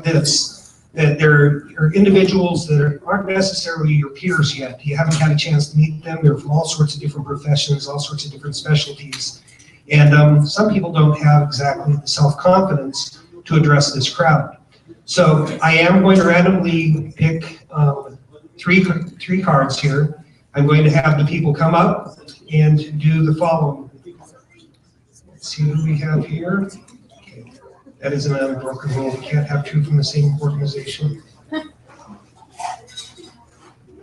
this, that there are individuals that aren't necessarily your peers yet. You haven't had a chance to meet them. They're from all sorts of different professions, all sorts of different specialties. And some people don't have exactly the self-confidence to address this crowd. So I am going to randomly pick three cards here. I'm going to have the people come up and do the following. Let's see who we have here. Okay. That is an unbroken rule. We can't have two from the same organization.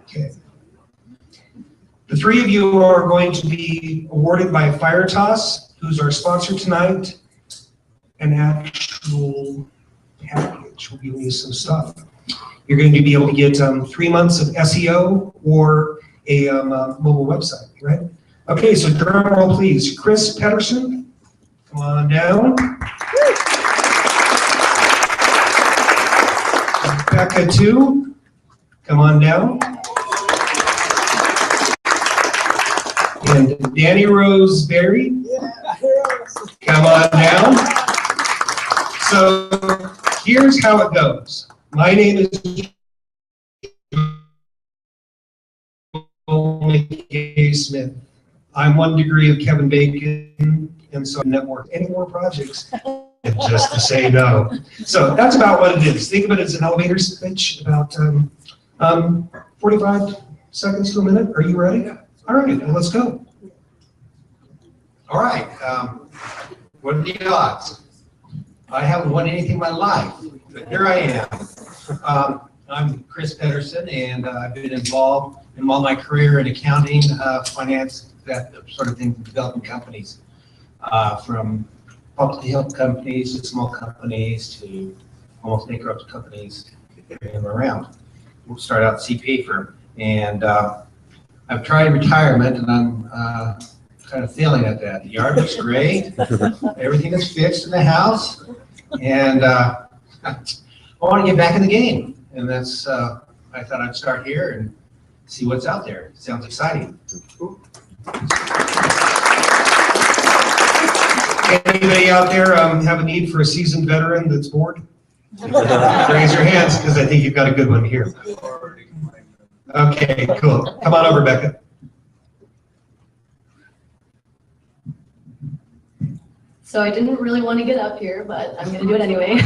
Okay. The three of you are going to be awarded by Fire Toss, who's our sponsor tonight, an actual package. We'll give you some stuff. You're going to be able to get 3 months of SEO or a mobile website, right? Okay, so drum roll, please. Chris Pedersen, come on down. Becca 2, come on down. And Danny Rose Berry, come on down. So here's how it goes. My name is Joel Smith. I'm 1 degree of Kevin Bacon, and so network. Any more projects? Just to say no. So that's about what it is. Think of it as an elevator pitch, about 45 seconds to a minute. Are you ready? All right, well, let's go. All right. What are the odds? I haven't won anything in my life, but here I am. I'm Chris Pedersen, and I've been involved in all my career in accounting, finance, that sort of thing, developing companies, from publicly held companies to small companies to almost bankrupt companies and around. We'll start out CPA firm, and I've tried retirement, and I'm kind of failing at that. The yard looks great, everything is fixed in the house, and I want to get back in the game. And that's, I thought I'd start here and see what's out there. It sounds exciting. Anybody out there have a need for a seasoned veteran that's bored? Raise your hands, because I think you've got a good one here. Okay, cool. Come on over, Becca. So I didn't really want to get up here, but I'm going to do it anyway.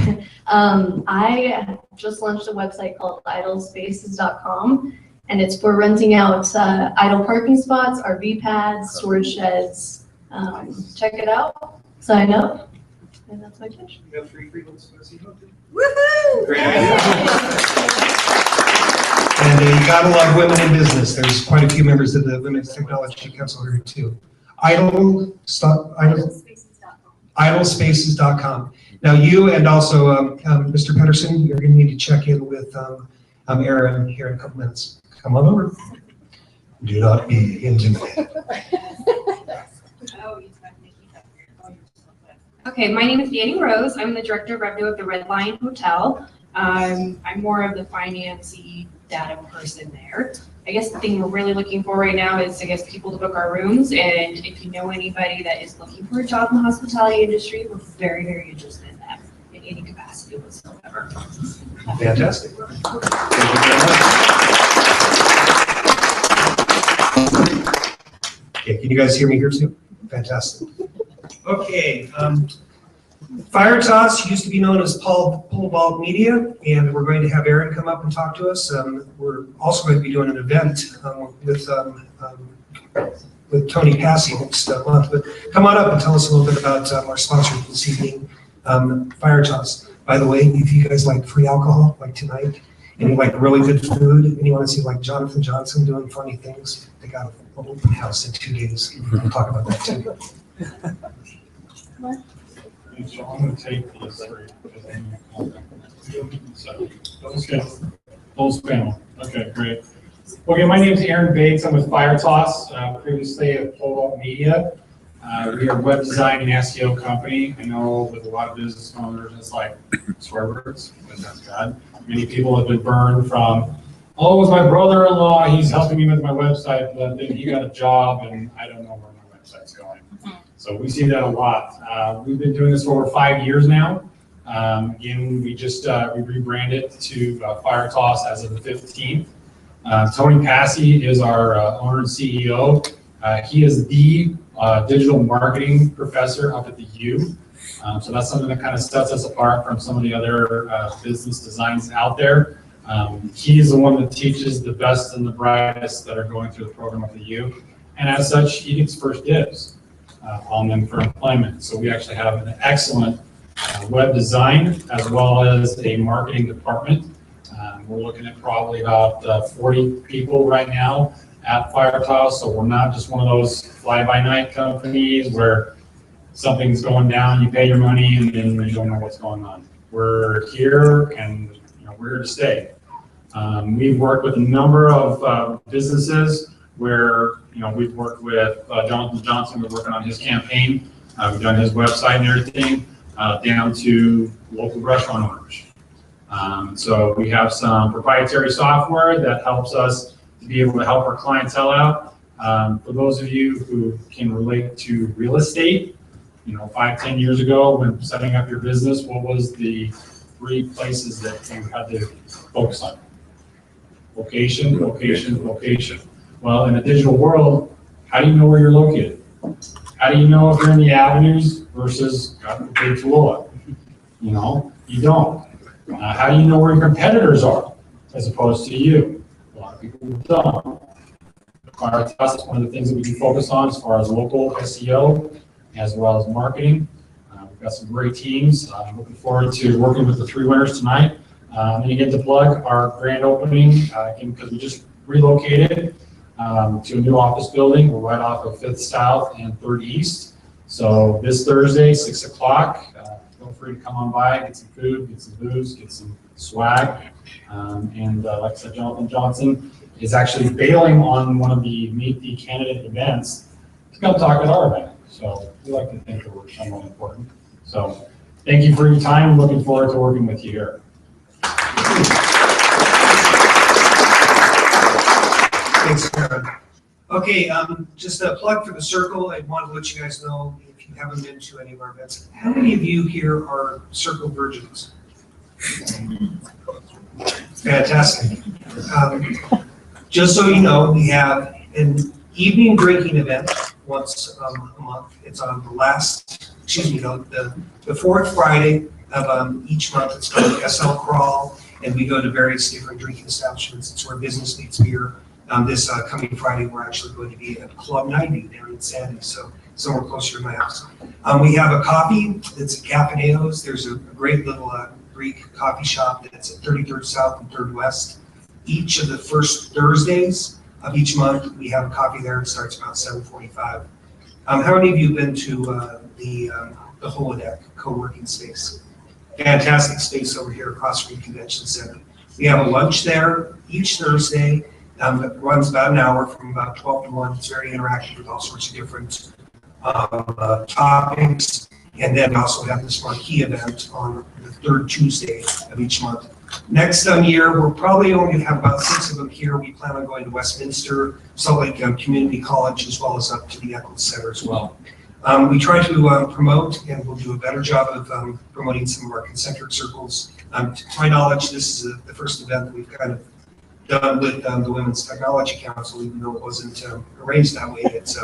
I just launched a website called idlespaces.com, and it's for renting out idle parking spots, RV pads, storage sheds. Check it out, sign up, and that's my pitch. You have 3 free ones. Woohoo! Great. And you gotta love women in business. There's quite a few members of the Women's Technology Council here too. Idlespaces.com. Now you and also Mr. Pedersen, you're going to need to check in with Aaron here in a couple minutes. Come on over. Do not be intimidated. Okay, my name is Danny Rose. I'm the Director of Revenue of the Red Lion Hotel. I'm more of the finance-y data person there. I guess the thing we're really looking for right now is, I guess, people to book our rooms. And if you know anybody that is looking for a job in the hospitality industry, we're very, very interested in that in any capacity whatsoever. Fantastic. Thank you very much. Okay, can you guys hear me here too? Fantastic. Okay, Fire Toss used to be known as Pole Vault Media, and we're going to have Aaron come up and talk to us. We're also going to be doing an event with Tony Passy next month. But come on up and tell us a little bit about our sponsor this evening, Fire Toss. By the way, if you guys like free alcohol, like tonight, and you like really good food, and you want to see like Jonathan Johnson doing funny things, they got an open house in 2 days. We'll talk about that too. So I'm going to take these three. So, okay. Full panel. Okay, great. Okay, my name is Aaron Bates. I'm with Fire Toss, previously at Pole Vault Media. We are a web design and SEO company. I know with a lot of business owners, it's like swear words, but that's God. Many people have been burned from, oh, it was my brother-in-law, he's helping me with my website, but then he got a job and I don't know where my website's going. So we see that a lot. We've been doing this for over 5 years now. Again, we just we rebranded to FireToss as of the 15th. Tony Passy is our owner and CEO. He is the digital marketing professor up at the U. So that's something that kind of sets us apart from some of the other business designs out there. He's the one that teaches the best and the brightest that are going through the program at the U. And as such, he gets first dibs on them for employment. So we actually have an excellent web design as well as a marketing department. We're looking at probably about 40 people right now at FireToss. So we're not just one of those fly-by-night companies where something's going down, you pay your money, and then you don't know what's going on. We're here, and we're here to stay. We've worked with a number of businesses where we've worked with Jonathan Johnson. We're working on his campaign. We've done his website and everything, down to local restaurant owners. So we have some proprietary software that helps us to be able to help our clientele out. For those of you who can relate to real estate, 5-10 years ago when setting up your business, what was the 3 places that you had to focus on? Location, location, location. Well, in a digital world, how do you know where you're located? How do you know if you're in the avenues versus Tooele? You don't. How do you know where your competitors are as opposed to you? A lot of people don't. FireToss is one of the things that we can focus on as far as local SEO as well as marketing. We've got some great teams. I'm looking forward to working with the 3 winners tonight. And again, to plug our grand opening, because we just relocated to a new office building. We're right off of 5th South and 3rd East. So this Thursday, 6 o'clock, feel free to come on by, get some food, get some booze, get some swag. And like I said, Jonathan Johnson is actually bailing on one of the Meet the Candidate events to come talk at our event. So we like to think that we're somewhat important. So thank you for your time. Looking forward to working with you here. Thanks, Karen. Okay, just a plug for the Circle. I want to let you guys know, if you haven't been to any of our events, how many of you here are Circle virgins? Fantastic. Just so you know, we have an evening drinking event once a month. It's on the 4th Friday of each month. It's called SL Crawl, and we go to various different drinking establishments. It's where business meets beer. This coming Friday, we're actually going to be at Club 90 down in Sandy, so somewhere closer to my house. We have a coffee that's at Caffeinados. There's a great little Greek coffee shop that's at 33rd South and 3rd West. Each of the first Thursdays of each month, we have a coffee there. It starts about 7:45. How many of you have been to the Holodeck co-working space? Fantastic space over here across from the Convention Center. We have a lunch there each Thursday. That runs about an hour from about 12 to 1. It's very interactive with all sorts of different topics. And then we also have this marquee event on the 3rd Tuesday of each month. Next year, we're probably only going to have about 6 of them here. We plan on going to Westminster, Salt Lake Community College, as well as up to the Eccles Center as well. We try to promote, and we'll do a better job of promoting some of our concentric circles. To my knowledge, this is the first event that we've kind of done with the Women's Technology Council, even though it wasn't arranged that way. It's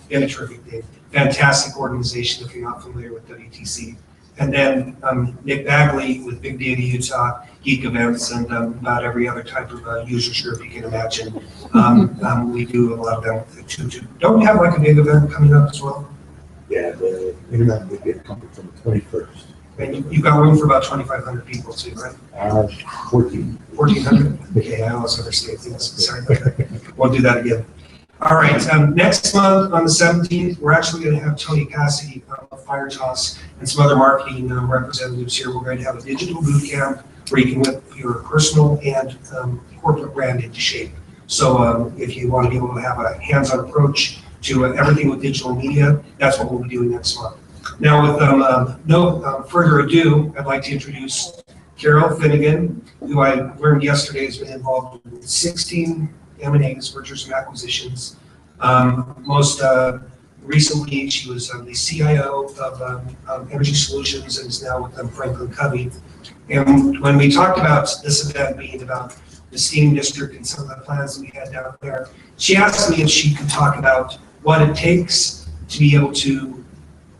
been a terrific thing. Fantastic organization if you're not familiar with WTC. And then Nick Bagley with Big Data Utah, Geek Events, and about every other type of user group you can imagine. We do a lot of them too. Don't we have like a big event coming up as well? Yeah, the Intermountain West conference on the 21st. And you've got room for about 2,500 people too, right? 1,400? Okay, I almost understated things. Sorry about that. We'll do that again. All right, next month on the 17th, we're actually going to have Tony Passy of FireToss and some other marketing representatives here. We're going to have a digital boot camp where you can whip your personal and corporate brand into shape. So if you want to be able to have a hands-on approach to everything with digital media, that's what we'll be doing next month. Now, with no further ado, I'd like to introduce Carol Finegan, who I learned yesterday has been involved in 16 M&As, mergers and acquisitions. Most Recently, she was the CIO of Energy Solutions and is now with Franklin Covey. And when we talked about this event being about the STEAM district and some of the plans that we had down there, she asked me if she could talk about what it takes to be able to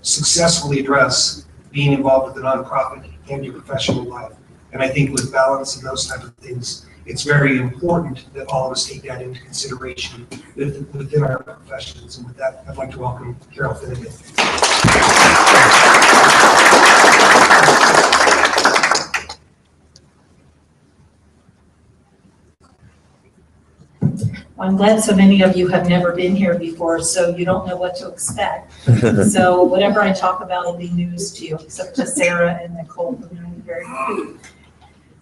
successfully address being involved with a nonprofit and your professional life. And I think with balance and those type of things, it's very important that all of us take that into consideration within our professions. And with that, I'd like to welcome Carol Finegan. I'm glad so many of you have never been here before, so you don't know what to expect. So whatever I talk about will be news to you, except to Sarah and Nicole, who know me very well.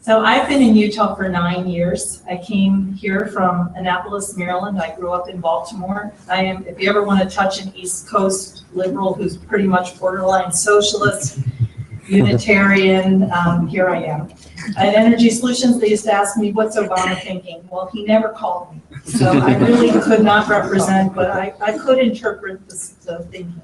So I've been in Utah for 9 years. I came here from Annapolis, Maryland. I grew up in Baltimore. I am, if you ever want to touch an East Coast liberal who's pretty much borderline socialist, Unitarian, here I am. At Energy Solutions, they used to ask me, what's Obama thinking? Well, he never called me. So I really could not represent, but I could interpret the thinking.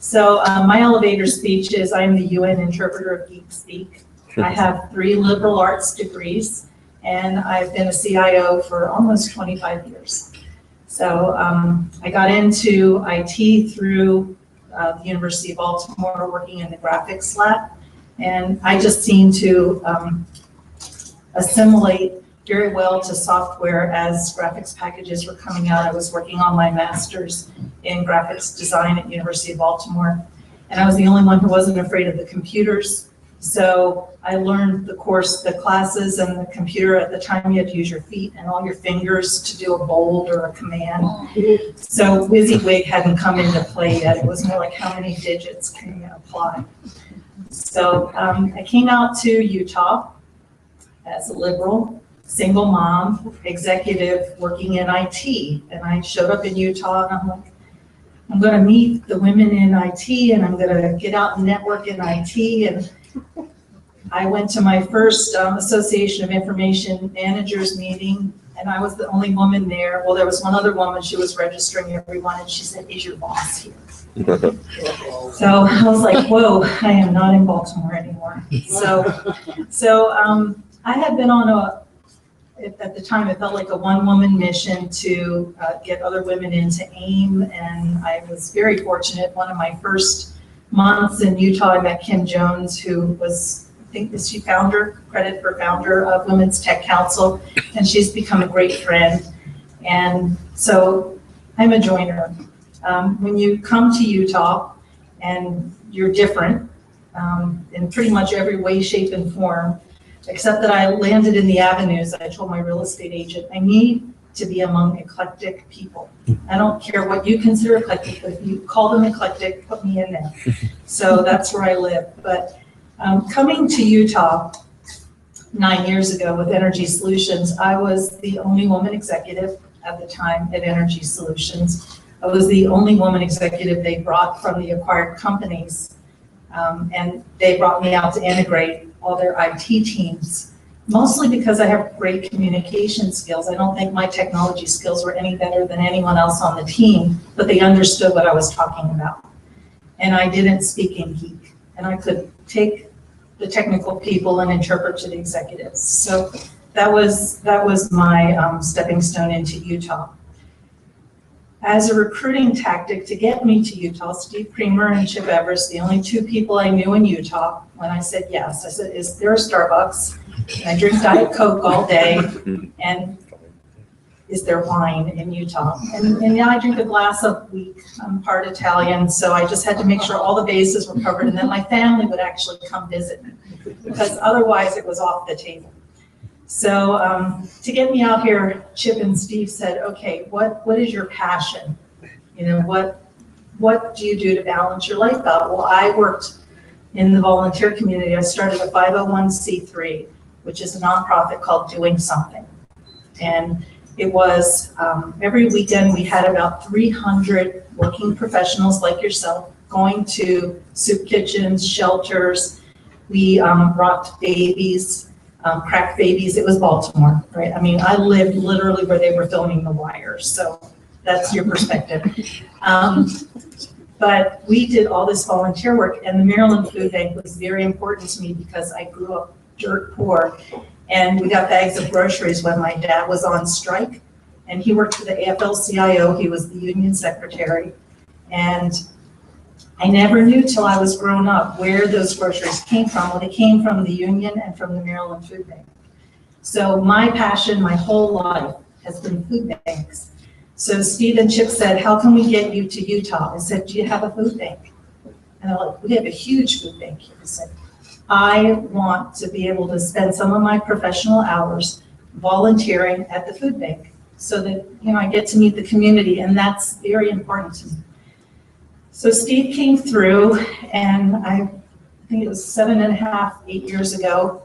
So my elevator speech is, I am the UN interpreter of geek speak. I have 3 liberal arts degrees, and I've been a CIO for almost 25 years. So I got into IT through the University of Baltimore, working in the graphics lab, and I just seemed to assimilate very well to software as graphics packages were coming out. I was working on my master's in graphics design at University of Baltimore, and I was the only one who wasn't afraid of the computers. So I learned the classes and the computer. At the time, you had to use your feet and all your fingers to do a bold or a command. So WYSIWYG hadn't come into play yet. It was more like how many digits can you apply. So I came out to Utah as a liberal, single mom, executive working in IT. And I showed up in Utah and I'm like, I'm going to meet the women in IT and I'm going to get out and network in IT. And I went to my first Association of Information Managers meeting, and I was the only woman there. Well, there was one other woman, she was registering everyone, and she said, is your boss here? So I was like, whoa, I am not in Baltimore anymore. So I had been on at the time, it felt like a one-woman mission to get other women into AIM, and I was very fortunate. One of my first months in Utah, I met Kim Jones, who was, I think, is she credit for founder of Women's Tech Council, and she's become a great friend. And so I'm a joiner. When you come to Utah and you're different in pretty much every way, shape, and form, except that I landed in the avenues, I told my real estate agent, I need to be among eclectic people. I don't care what you consider eclectic, but if you call them eclectic, put me in there. So that's where I live. But coming to Utah 9 years ago with Energy Solutions, I was the only woman executive at the time at Energy Solutions. I was the only woman executive they brought from the acquired companies. And they brought me out to integrate all their IT teams, mostly because I have great communication skills. I don't think my technology skills were any better than anyone else on the team, but they understood what I was talking about. And I didn't speak in geek, and I could take the technical people and interpret to the executives. So that was my stepping stone into Utah. As a recruiting tactic to get me to Utah, Steve Creamer and Chip Everest, the only 2 people I knew in Utah, when I said yes, I said, is there a Starbucks? And I drink Diet Coke all day, and is there wine in Utah? And yeah, I drink a glass a week. I'm part Italian, so I just had to make sure all the bases were covered, and then my family would actually come visit me, because otherwise it was off the table. So to get me out here, Chip and Steve said, okay, what is your passion? You know, what do you do to balance your life out? Well, I worked in the volunteer community. I started a 501c3, which is a nonprofit called Doing Something. And it was every weekend we had about 300 working professionals like yourself going to soup kitchens, shelters. We rocked babies. Cracked babies. It was Baltimore, right? I mean, I lived literally where they were filming The Wire. So that's your perspective. But we did all this volunteer work, and the Maryland Food Bank was very important to me because I grew up dirt poor, and we got bags of groceries when my dad was on strike, and he worked for the AFL-CIO. He was the union secretary, and I never knew till I was grown up where those groceries came from. Well, they came from the union and from the Maryland Food Bank. So my passion, my whole life, has been food banks. So Steve and Chip said, how can we get you to Utah? I said, do you have a food bank? And they're like, we have a huge food bank here. I said, I want to be able to spend some of my professional hours volunteering at the food bank so that, you know, I get to meet the community, and that's very important to me. So Steve came through, and I think it was 7.5, 8 years ago,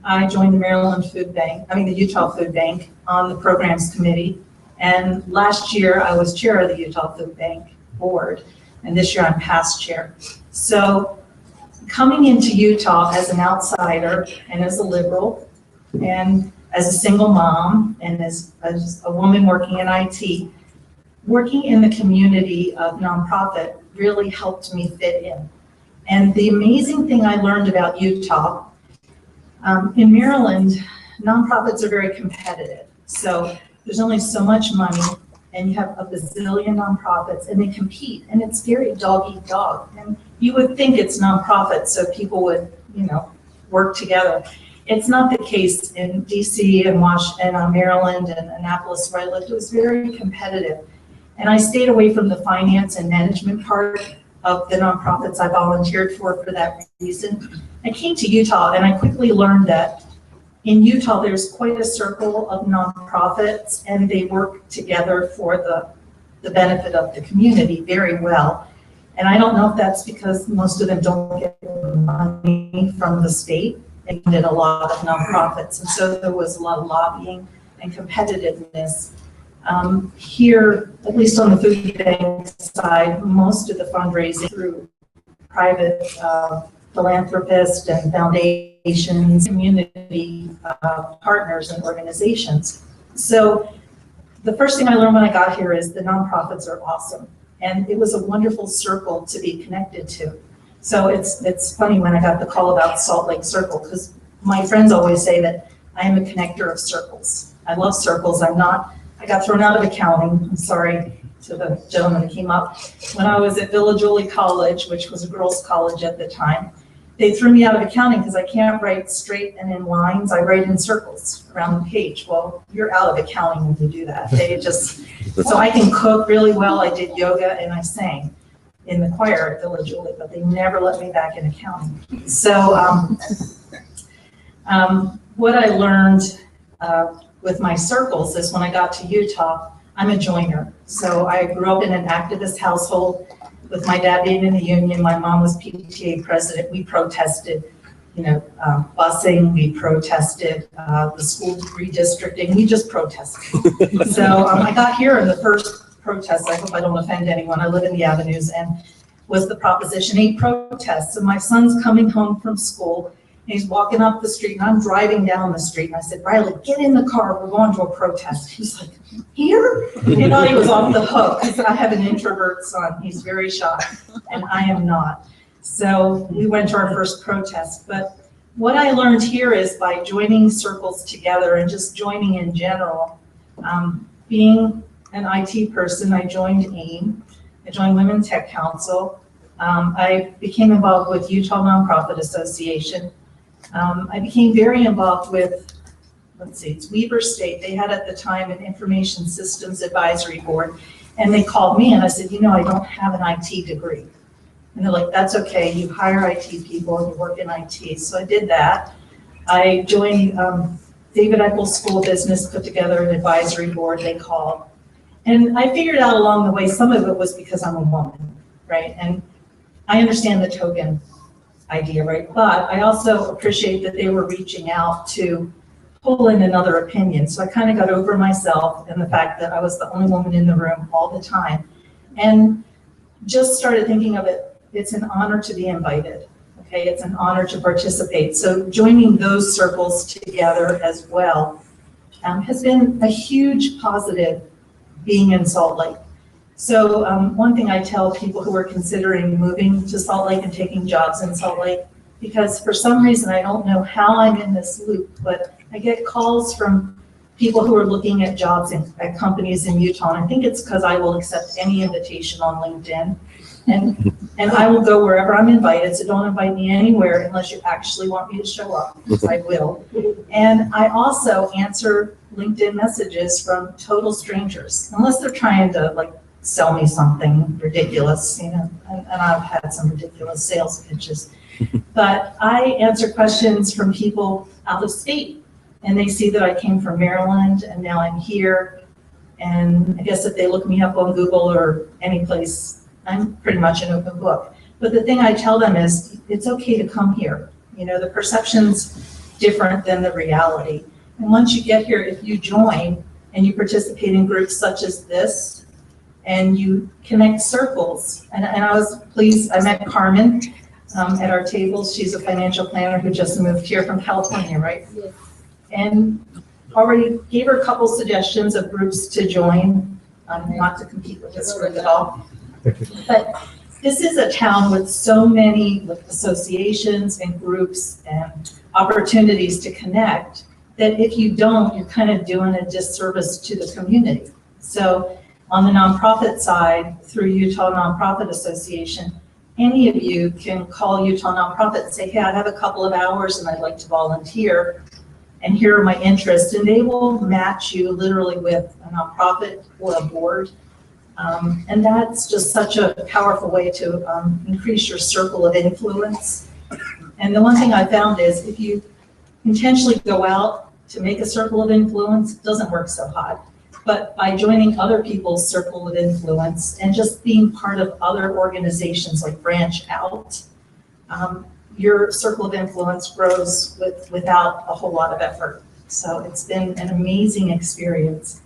I joined the the Utah Food Bank on the programs committee. And last year I was chair of the Utah Food Bank board, and this year I'm past chair. So coming into Utah as an outsider and as a liberal and as a single mom and as a woman working in IT, working in the community of nonprofit really helped me fit in. And the amazing thing I learned about Utah, in Maryland, nonprofits are very competitive. So there's only so much money, and you have a bazillion nonprofits, and they compete, and it's very dog eat dog. And you would think it's nonprofits, so people would, you know, work together. It's not the case in DC and Washington, Maryland, and Annapolis, where I lived. It was very competitive. And I stayed away from the finance and management part of the nonprofits I volunteered for that reason. I came to Utah, and I quickly learned that in Utah, there's quite a circle of nonprofits, and they work together for the benefit of the community very well. And I don't know if that's because most of them don't get money from the state. They did a lot of nonprofits, and so there was a lot of lobbying and competitiveness. Here, at least on the food bank side, most of the fundraising through private philanthropists and foundations, community partners and organizations. So the first thing I learned when I got here is the nonprofits are awesome. And it was a wonderful circle to be connected to. So it's funny when I got the call about Salt Lake Circle, because my friends always say that I am a connector of circles. I love circles. I got thrown out of accounting. I'm sorry to the gentleman that came up. When I was at Villa Julie College, which was a girls' college at the time, they threw me out of accounting because I can't write straight and in lines. I write in circles around the page. Well, you're out of accounting when you do that. So I can cook really well. I did yoga and I sang in the choir at Villa Julie, but they never let me back in accounting. So what I learned with my circles is when I got to Utah, I'm a joiner. So I grew up in an activist household with my dad being in the union. My mom was PTA president. We protested, busing. We protested the school redistricting. We just protested. So I got here in the first protest. I hope I don't offend anyone. I live in the Avenues, and was the Proposition 8 protest. So my son's coming home from school. He's walking up the street, and I'm driving down the street, and I said, Riley, get in the car, we're going to a protest. He's like, here? He thought he was off the hook, because I have an introvert son. He's very shy, and I am not. So we went to our first protest. But what I learned here is by joining circles together and just joining in general, being an IT person, I joined AIM. I joined Women Tech Council. I became involved with Utah Nonprofit Association. I became very involved with, it's Weber State. They had at the time an Information Systems Advisory Board, and they called me and I said, I don't have an IT degree. And they're like, that's okay, you hire IT people and you work in IT. So I did that. I joined David Eccles School of Business, put together an advisory board they called. And I figured out along the way, some of it was because I'm a woman, right? And I understand the token idea, right? But I also appreciate that they were reaching out to pull in another opinion. So I kind of got over myself and the fact that I was the only woman in the room all the time, and just started thinking of it, it's an honor to be invited, okay? It's an honor to participate. So joining those circles together as well has been a huge positive being in Salt Lake. So one thing I tell people who are considering moving to Salt Lake and taking jobs in Salt Lake, because for some reason, I don't know how I'm in this loop, but I get calls from people who are looking at jobs at companies in Utah. And I think it's because I will accept any invitation on LinkedIn. And I will go wherever I'm invited, so don't invite me anywhere unless you actually want me to show up, because I will. And I also answer LinkedIn messages from total strangers, unless they're trying to like sell me something ridiculous, you know, and I've had some ridiculous sales pitches. But I answer questions from people out of state, and they see that I came from Maryland and now I'm here. And I guess if they look me up on Google or any place, I'm pretty much an open book. But the thing I tell them is it's okay to come here. You know, the perception's different than the reality. And once you get here, if you join and you participate in groups such as this, and you connect circles, and I was pleased, I met Carmen at our tables. She's a financial planner who just moved here from California, right? Yes. And already gave her a couple suggestions of groups to join, not to compete with this group at all. But this is a town with so many associations and groups and opportunities to connect that if you don't, you're kind of doing a disservice to the community. So on the nonprofit side, through Utah Nonprofit Association, any of you can call Utah Nonprofit and say, hey, I have a couple of hours and I'd like to volunteer, and here are my interests, and they will match you literally with a nonprofit or a board. And that's just such a powerful way to increase your circle of influence. And the one thing I found is if you intentionally go out to make a circle of influence, it doesn't work so hot. But by joining other people's circle of influence and just being part of other organizations like Branch Out, your circle of influence grows without a whole lot of effort. So it's been an amazing experience.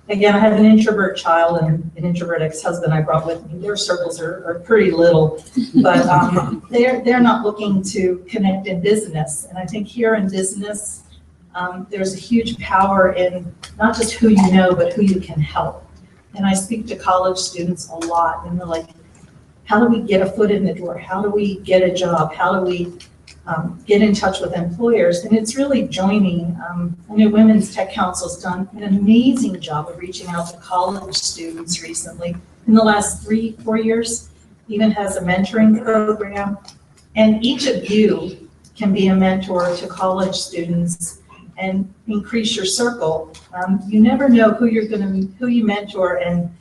Again, I have an introvert child and an introvert ex-husband I brought with me. Their circles are pretty little, but they're not looking to connect in business. And I think here in business, there's a huge power in not just who you know, but who you can help. And I speak to college students a lot, and they're like, how do we get a foot in the door? How do we get a job? How do we get in touch with employers? And it's really joining. I know Women's Tech Council's done an amazing job of reaching out to college students recently. In the last 3-4 years, even has a mentoring program. And each of you can be a mentor to college students and increase your circle. You never know who you mentor and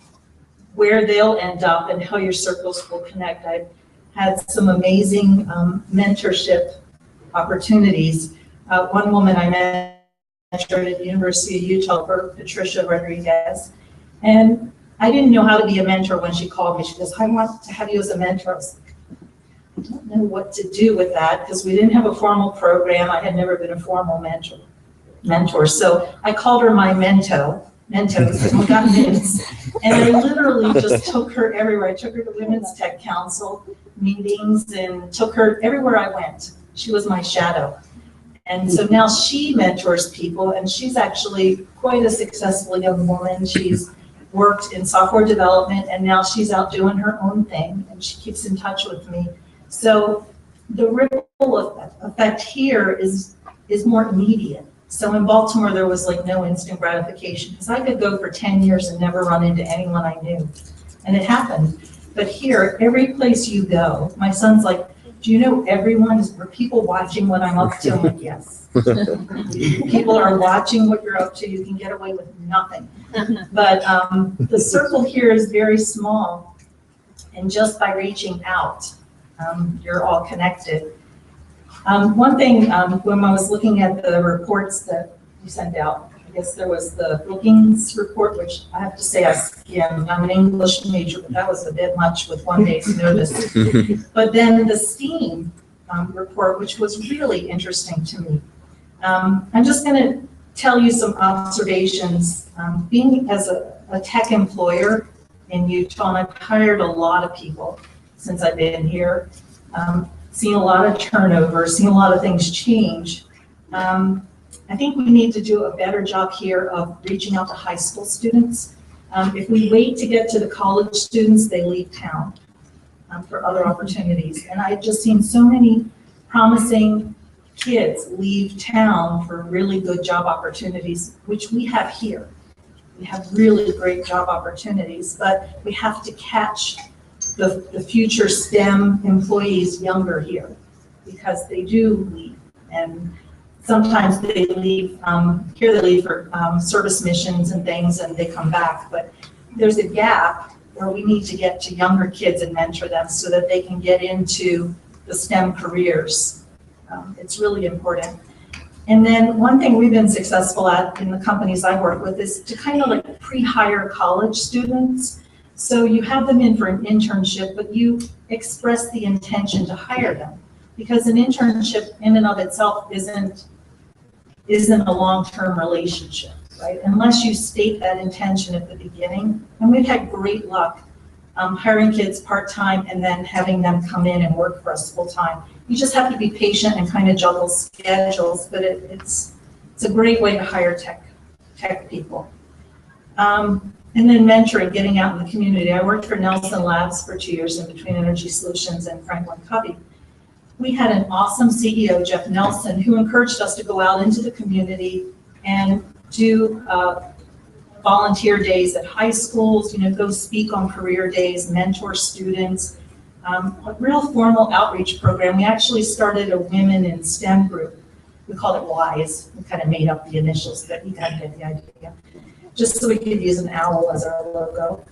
where they'll end up and how your circles will connect. I've had some amazing mentorship opportunities. One woman I mentored at the University of Utah, Patricia Rodriguez, and I didn't know how to be a mentor when she called me. She goes, I want to have you as a mentor. I was like, I don't know what to do with that because we didn't have a formal program. I had never been a formal mentor. So I called her my Mentos, we got mints, and I literally just took her everywhere. I took her to Women's Tech Council meetings and took her everywhere I went. She was my shadow. And so now she mentors people, and she's actually quite a successful young woman. She's worked in software development, and now she's out doing her own thing, and she keeps in touch with me. So the ripple effect here is more immediate. So in Baltimore, there was like no instant gratification because I could go for 10 years and never run into anyone I knew. And it happened. But here, every place you go, my son's like, do you know everyone? Are people watching what I'm up to? I'm like, yes. People are watching what you're up to. You can get away with nothing. But the circle here is very small. And just by reaching out, you're all connected. One thing, when I was looking at the reports that you sent out, I guess there was the Brookings report, which I have to say I skimmed. I'm an English major, but that was a bit much with 1 day's notice. But then the STEAM report, which was really interesting to me. I'm just going to tell you some observations. Being as a tech employer in Utah, and I've hired a lot of people since I've been here. Seen a lot of turnover, seen a lot of things change. I think we need to do a better job here of reaching out to high school students. If we wait to get to the college students, they leave town for other opportunities. And I've just seen so many promising kids leave town for really good job opportunities, which we have here. We have really great job opportunities, but we have to catch the future STEM employees younger here, because they do leave. And sometimes they leave, here they leave for service missions and things, and they come back. But there's a gap where we need to get to younger kids and mentor them so that they can get into the STEM careers. It's really important. And then one thing we've been successful at in the companies I work with is to kind of like pre-hire college students. So you have them in for an internship, but you express the intention to hire them, because an internship in and of itself isn't a long-term relationship, right? Unless you state that intention at the beginning. And we've had great luck hiring kids part-time and then having them come in and work for us full-time. You just have to be patient and kind of juggle schedules, but it's a great way to hire tech people. And then mentoring, getting out in the community. I worked for Nelson Labs for 2 years in between Energy Solutions and Franklin Covey. We had an awesome CEO, Jeff Nelson, who encouraged us to go out into the community and do volunteer days at high schools, go speak on career days, mentor students, a real formal outreach program. We actually started a women in STEM group. We called it WISE. We kind of made up the initials, but you kind of get the idea. Just so we could use an owl as our logo.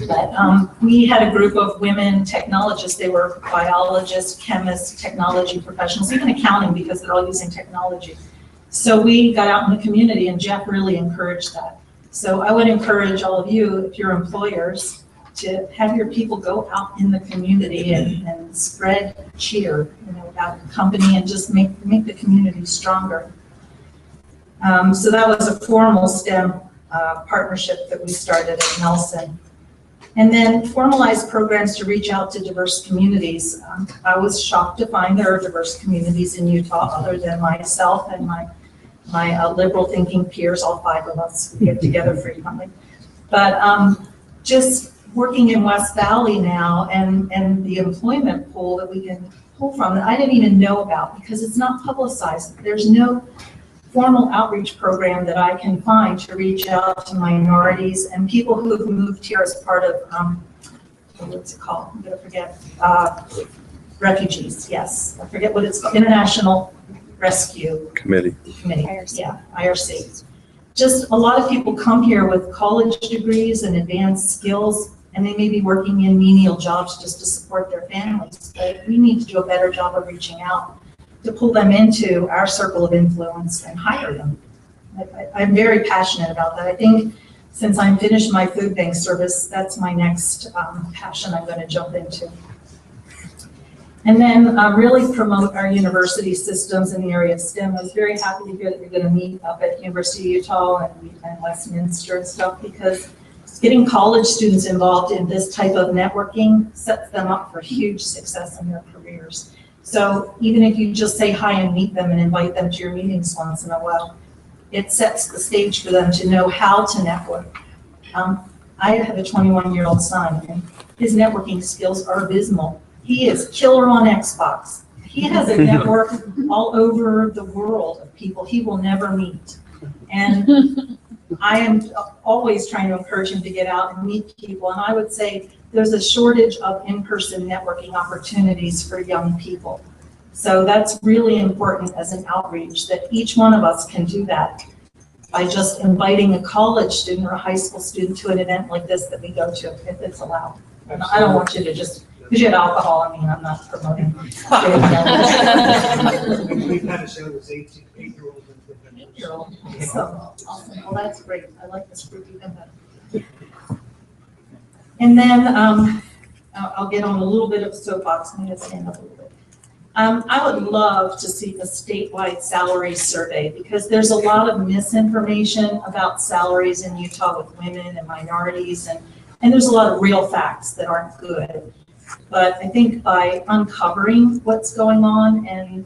But we had a group of women technologists. They were biologists, chemists, technology professionals, even accounting, because they're all using technology. So we got out in the community, and Jeff really encouraged that. So I would encourage all of you, if you're employers, to have your people go out in the community and spread cheer, about the company, and just make the community stronger. So that was a formal STEM partnership that we started at Nelson. And then formalized programs to reach out to diverse communities. I was shocked to find there are diverse communities in Utah other than myself and my liberal thinking peers, all 5 of us. We get together frequently. But just working in West Valley now, and the employment pool that we can pull from that I didn't even know about, because it's not publicized. There's no formal outreach program that I can find to reach out to minorities and people who have moved here as part of, what's it called? I'm gonna forget. Refugees, yes. I forget what it's called. International Rescue Committee. IRC. Yeah, IRC. Just a lot of people come here with college degrees and advanced skills, and they may be working in menial jobs just to support their families. But we need to do a better job of reaching out to pull them into our circle of influence and hire them. I'm very passionate about that. I think since I'm finished my food bank service, that's my next passion I'm going to jump into. And then really promote our university systems in the area of STEM. I was very happy to hear that you're going to meet up at University of Utah and Westminster and stuff, because getting college students involved in this type of networking sets them up for huge success in their careers. So even if you just say hi and meet them and invite them to your meetings once in a while, it sets the stage for them to know how to network. I have a 21-year-old son, and his networking skills are abysmal. He is killer on Xbox. He has a network all over the world of people he will never meet. And I am always trying to encourage him to get out and meet people. And I would say there's a shortage of in-person networking opportunities for young people. So that's really important as an outreach, that each one of us can do that by just inviting a college student or a high school student to an event like this that we go to, if it's allowed. And I don't want you to just, because you have alcohol, I mean, I'm not promoting. We've had a show that's 8-year-olds and 8-year-old. So awesome. Well, that's great. I like this group even better. And then I'll get on a little bit of soapbox. I'm going to stand up a little bit. I would love to see a statewide salary survey, because there's a lot of misinformation about salaries in Utah with women and minorities, and there's a lot of real facts that aren't good. But I think by uncovering what's going on and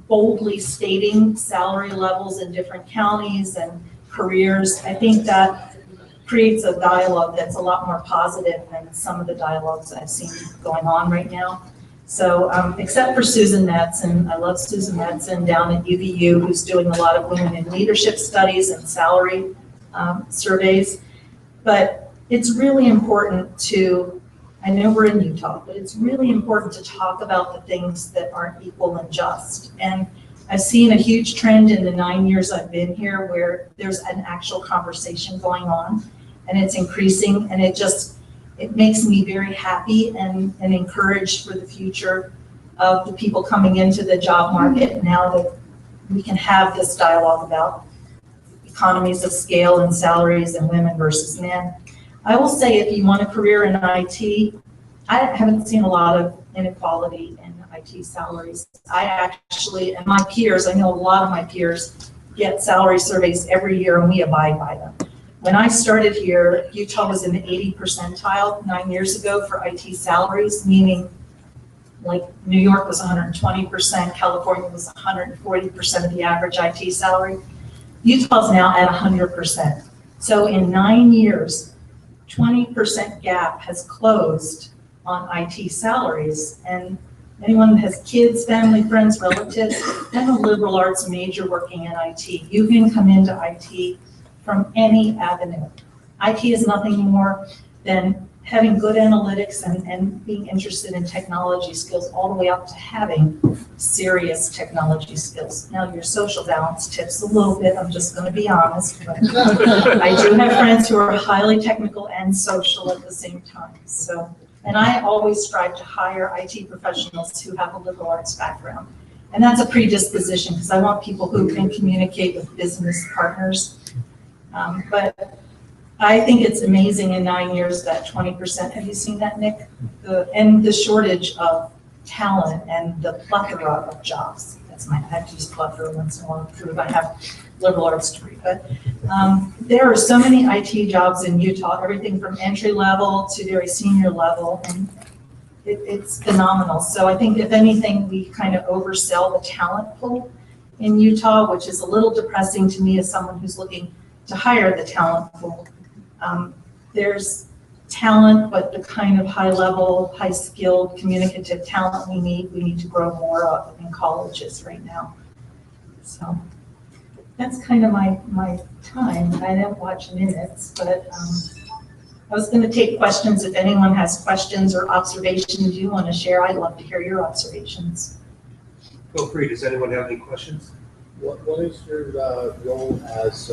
boldly stating salary levels in different counties and careers, I think that creates a dialogue that's a lot more positive than some of the dialogues I've seen going on right now. So except for Susan Madsen, I love Susan Madsen down at UVU, who's doing a lot of women in leadership studies and salary surveys. But it's really important to, I know we're in Utah, but it's really important to talk about the things that aren't equal and just. And I've seen a huge trend in the 9 years I've been here where there's an actual conversation going on, and it's increasing, and it makes me very happy and encouraged for the future of the people coming into the job market now that we can have this dialogue about economies of scale and salaries and women versus men. I will say if you want a career in IT, I haven't seen a lot of inequality in IT salaries. I actually, and my peers, I know a lot of my peers get salary surveys every year and we abide by them. When I started here, Utah was in the 80 percentile 9 years ago for IT salaries, meaning like New York was 120%, California was 140% of the average IT salary. Utah's now at 100%. So in 9 years, 20% gap has closed on IT salaries. And anyone that has kids, family, friends, relatives, have a liberal arts major working in IT. You can come into IT from any avenue. IT is nothing more than having good analytics and being interested in technology skills all the way up to having serious technology skills. Now your social balance tips a little bit, I'm just gonna be honest, but I do have friends who are highly technical and social at the same time. So, and I always strive to hire IT professionals who have a liberal arts background. And that's a predisposition because I want people who can communicate with business partners. But I think it's amazing in 9 years that 20%, have you seen that, Nick? And the shortage of talent and the plethora of jobs. I have to use plethora once in a while to prove I have liberal arts degree. But there are so many IT jobs in Utah, everything from entry level to very senior level, and it's phenomenal. So I think if anything, we kind of oversell the talent pool in Utah, which is a little depressing to me as someone who's looking to hire the talent pool. There's talent, but the kind of high level, high skilled, communicative talent we need to grow more of in colleges right now. So that's kind of my time. I don't watch minutes, but I was going to take questions. If anyone has questions or observations you want to share, I'd love to hear your observations. Feel free. Does anyone have any questions? What is your role as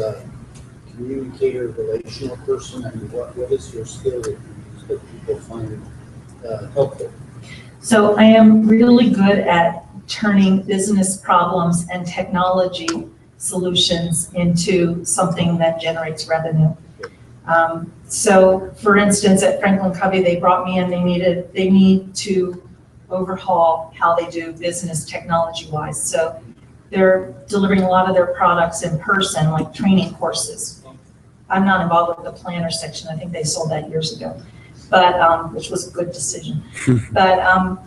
communicator, relational person, and what is your skill that you use that people find helpful? So I am really good at turning business problems and technology solutions into something that generates revenue. So for instance, at Franklin Covey, they brought me in, they need to overhaul how they do business technology-wise. So they're delivering a lot of their products in person, like training courses. I'm not involved with the planner section. I think they sold that years ago, but which was a good decision. But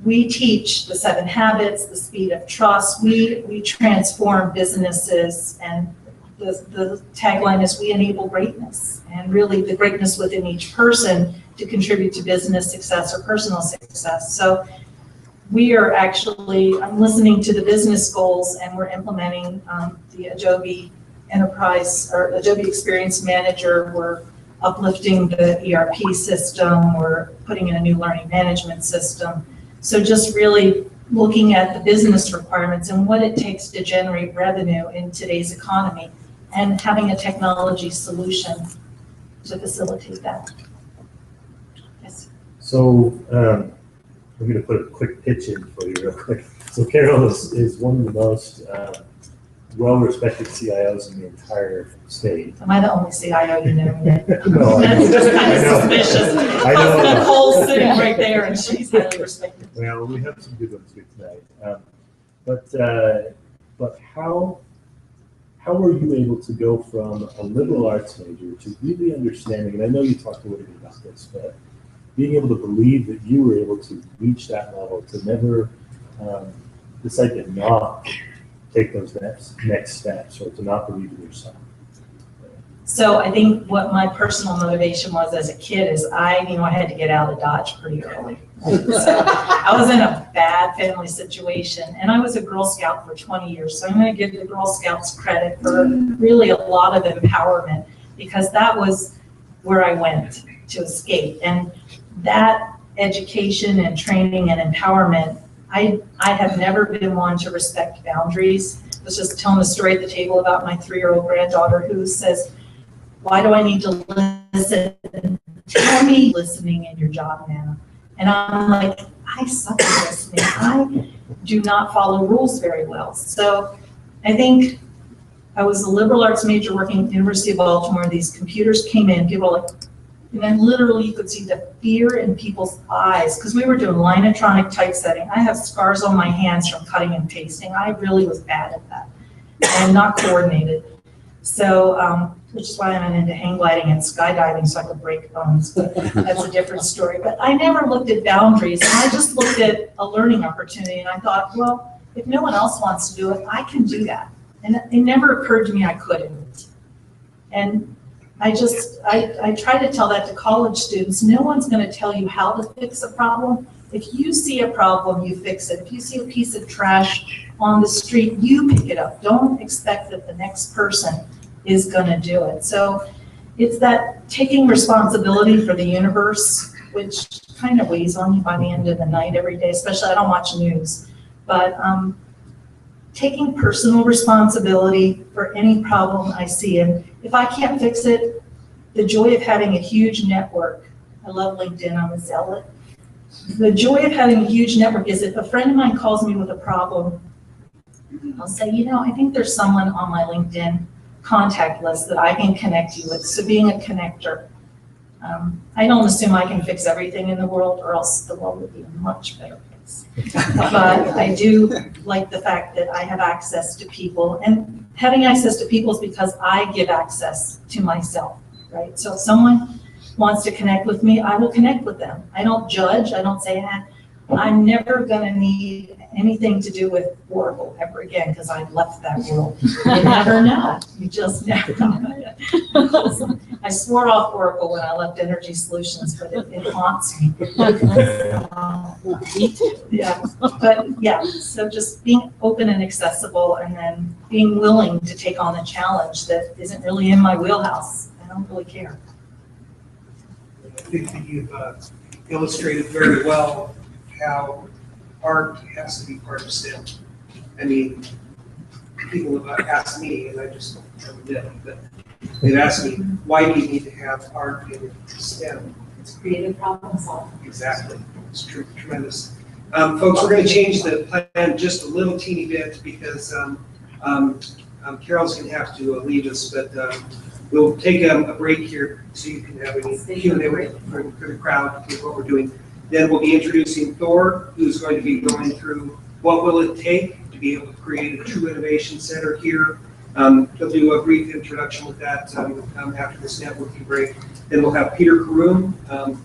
we teach the 7 habits, the speed of trust. We transform businesses, and the tagline is we enable greatness, and really the greatness within each person to contribute to business success or personal success. So we are actually, I'm listening to the business goals, and we're implementing the Adobe Enterprise or Adobe Experience Manager. We're uplifting the ERP system. We're putting in a new learning management system. So just really looking at the business requirements and what it takes to generate revenue in today's economy, and having a technology solution to facilitate that. Yes. So I'm going to put a quick pitch in for you real quick. So Carol is one of the most well-respected CIOs in the entire state. Am I the only CIO you know? No, That's just kind of I know. suspicious. I know. Nicole's sitting right there, and she's highly respected. Well, we have some good ones here tonight. But how were you able to go from a liberal arts major to really understanding, and I know you talked a little bit about this, but being able to believe that you were able to reach that level, to never decide to not take those next steps, or to not believe in yourself? So I think what my personal motivation was as a kid is I had to get out of Dodge pretty early. So I was in a bad family situation, and I was a Girl Scout for 20 years. So I'm going to give the Girl Scouts credit for really a lot of empowerment, because that was where I went to escape. And that education and training and empowerment, I have never been one to respect boundaries. I was just telling a story at the table about my 3-year-old granddaughter who says, "Why do I need to listen? Tell me listening in your job, Nana." And I'm like, I suck at listening. I do not follow rules very well. So I think I was a liberal arts major working at the University of Baltimore. These computers came in, people were like, and then literally you could see the fear in people's eyes, because we were doing linetronic typesetting. I have scars on my hands from cutting and pasting. I really was bad at that and not coordinated. So, which is why I'm into hang gliding and skydiving, so I could break bones. That's a different story. But I never looked at boundaries. I just looked at a learning opportunity, and I thought, well, if no one else wants to do it, I can do that. And it never occurred to me I couldn't. And I try to tell that to college students. No one's going to tell you how to fix a problem. If you see a problem, you fix it. If you see a piece of trash on the street, you pick it up. Don't expect that the next person is going to do it. So it's that taking responsibility for the universe, which kind of weighs on you by the end of the night every day, especially I don't watch news, but taking personal responsibility for any problem I see. And if I can't fix it, the joy of having a huge network. I love LinkedIn, I'm a zealot. The joy of having a huge network is if a friend of mine calls me with a problem, I'll say, I think there's someone on my LinkedIn contact list that I can connect you with. So being a connector. I don't assume I can fix everything in the world, or else the world would be a much better place. But I do like the fact that I have access to people, and having access to people is because I give access to myself, right? So if someone wants to connect with me, I will connect with them. I don't judge. I don't say, I'm never going to need anything to do with Oracle ever again because I've left that world. You never know. You just never know. I swore off Oracle when I left Energy Solutions, but it haunts me. Me too. Yeah. But yeah, so just being open and accessible, and then being willing to take on a challenge that isn't really in my wheelhouse. I don't really care. I think that you've illustrated very well how art has to be part of STEM. I mean, people have asked me, and I just don't admit it, but they've asked me, why do you need to have art in STEM? It's creative problem solving. Exactly. It's tremendous. Folks, we're going to change the plan just a little teeny bit because Carol's going to have to leave us, but we'll take a break here so you can have any Q&A for the crowd with what we're doing. Then we'll be introducing Thor, who's going to be going through what will it take to be able to create a true innovation center here. He'll do a brief introduction with that after this networking break. Then we'll have Peter Karoom,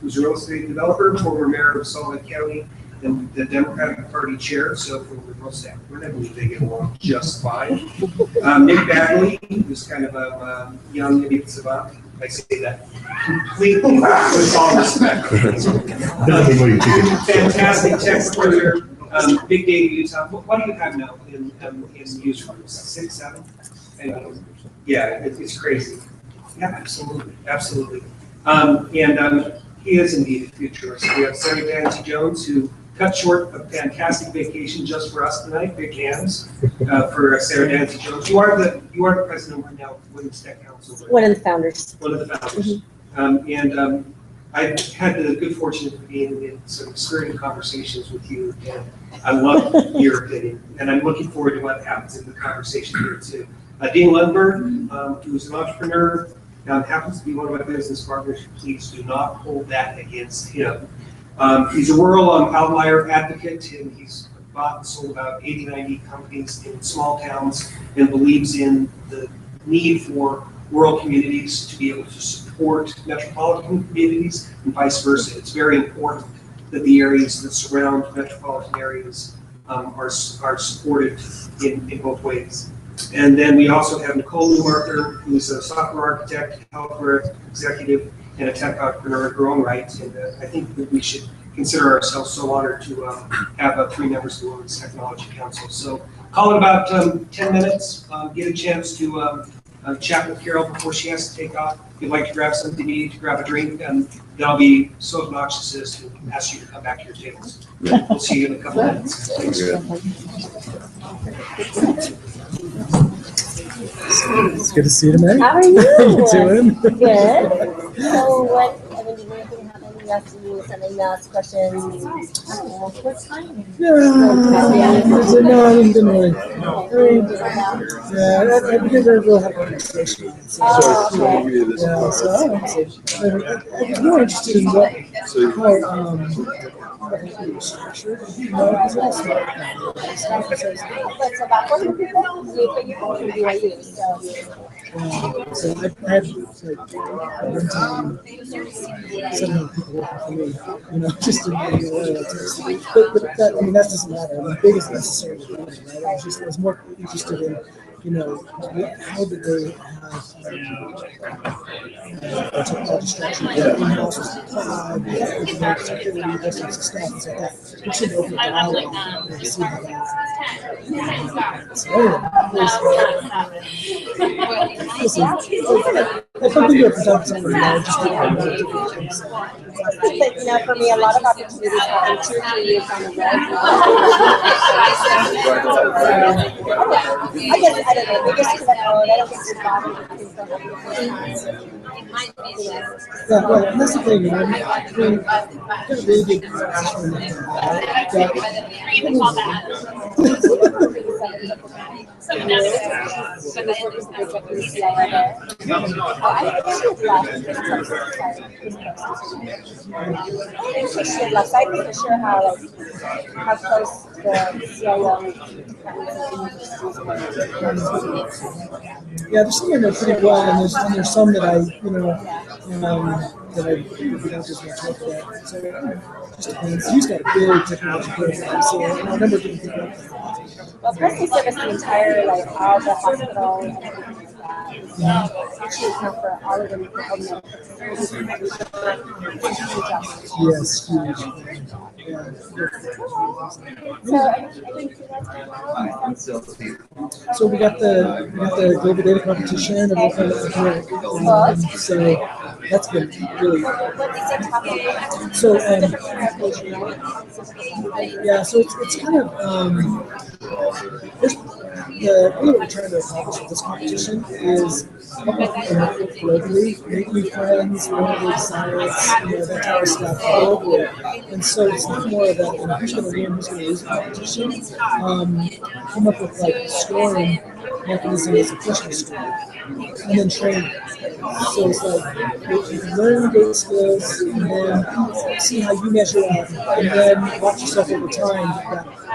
who's a real estate developer, former mayor of Salt Lake County, and the Democratic Party chair. So for the most part, I believe they get along just fine. Nick Bagley, who's kind of a young idiot savant. I say that completely with all respect. Fantastic tech career, big data Utah. What do you have now in use rooms? 6, 7? Yeah, it's crazy. Yeah, absolutely, absolutely. He is indeed a futurist. We have Sarah Dancy Jones, who cut short a fantastic vacation just for us tonight. Big hands for Sarah Dancy Jones. You are the president right now of Women's Tech Council. Right? One of the founders. One of the founders. I've had the good fortune of being in some spirited conversations with you, and I love your opinion, and I'm looking forward to what happens in the conversation here too. Dean Lundberg, who's an entrepreneur, happens to be one of my business partners. Please do not hold that against him. He's a rural outlier advocate, and he's bought and sold about 80, 90 companies in small towns, and believes in the need for rural communities to be able to support metropolitan communities and vice versa. It's very important that the areas that surround metropolitan areas are supported in both ways. And then we also have Nicole Newmarker, who's a software architect, healthcare executive, and a tech entrepreneur in her own right. And I think that we should consider ourselves so honored to have 3 members of the Women's Technology Council. So call it about 10 minutes, get a chance to chat with Carol before she has to take off. If you'd like to grab something to eat, to grab a drink, and then I'll be so obnoxious as to ask you to come back to your tables. We'll see you in a couple minutes. Thanks. It's good to see you tonight. How are you? How you doing? Good. So what, I mean, did anything happen? You asked you sent emails, questions? Oh, what's fine? No, I didn't really. I didn't really have a conversation. So, yeah, so I was more interested in what, how it was structured, because that's It's about 40 people, but you can do what you do, so. So I had like one time 700 people working for me, just in the way. But that, I mean, that doesn't matter. I mean, big is necessarily right? I was more interested in, how did they have technology structure, in-house was the cloud, security, those types of stuff, things like that. We should open a dialogue and see how that. So listen, if I'm going to present something, just different things. But, for me, a lot of opportunities happen 2 or 3 years on the road. I guess, I don't know, maybe it's because I don't get too bothered with things that happen. Yeah, well, and that's the thing, I mean, I've got a really big position for sure how close the CIO. Yeah, there's some I know pretty well, and there's some that I, that I don't just want to talk about. So just depends. He's got a big technology program, so I remember getting people up there. Well, plus they service the entire, all the hospital and everything like that. So actually account for all of the medical facilities. Yes, huge. Yeah. So we got the global data competition and all kind of things. So that's been really. So yeah, so it's kind of what we're trying to accomplish with this competition is globally, make new friends, learn new science, that type of stuff globally. And so it's not more of a who's going to win, who's going to lose the competition. Come up with scoring mechanism as a personal score, and then train. So it's you can learn great skills, and then see how you measure up, and then watch yourself over time.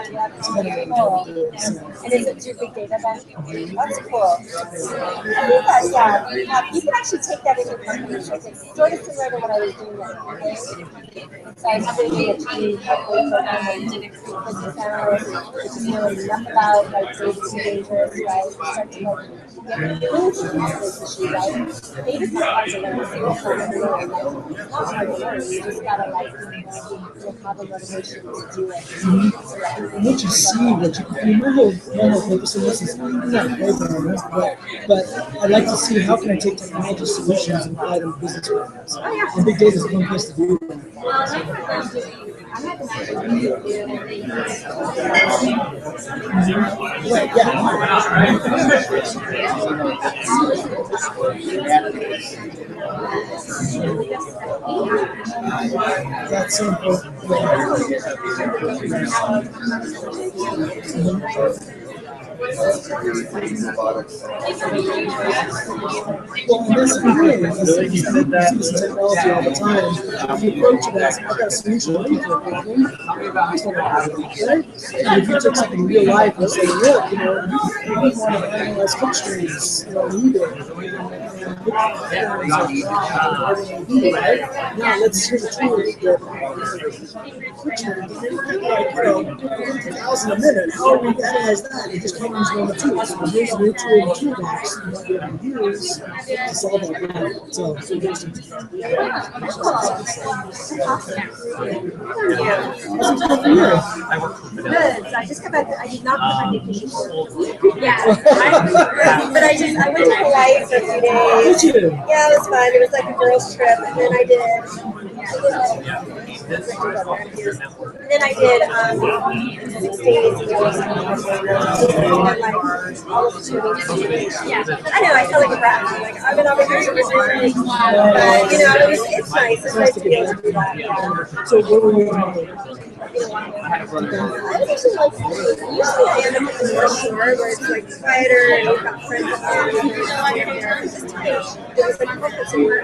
It's kind of what we're doing. And is it your big data bank? That's cool. You can actually take that in your company. It's sort of similar to what I was doing at So I was doing a team program and business analysts, which is knowing enough about data dangerous, right? Start to really think this issue, right? Data sometimes are going to see what's hard to learn. Not hard to learn. You just gotta have the motivation to do it. And what you see, my whole purpose in this is I'm not a programmer, but I like to see how can I take technology solutions and apply them to business programs. And big data is a fun place to do that. That's so important. Well, and that's the thing, you see this technology all the time. If you approach it as, I've got a solution for a problem, right? And if you took something in real life and say, look, we want to analyze click streams on eBay. Now let's hear the tools that 1,000 a minute. How are we analyze that? You just problems normal too. So here's an iterative toolbox you might be able to use to solve that problem. So there's some. Good. So I just got back. I did not put my vacation. Yeah. But I went to Hawaii for a few days. Did you? Yeah, it was fun. It was like a girls' trip, and then I did 6 days. All of 2 weeks. Yeah. I know. I felt like a brat. Like I've been over here for years, but it's nice. It's nice to be able to do that. Yeah. So what were you doing? I was actually like, usually I end up at the North Shore where it's like quieter and you've got friends up there. It was just tight. It was like corporate support.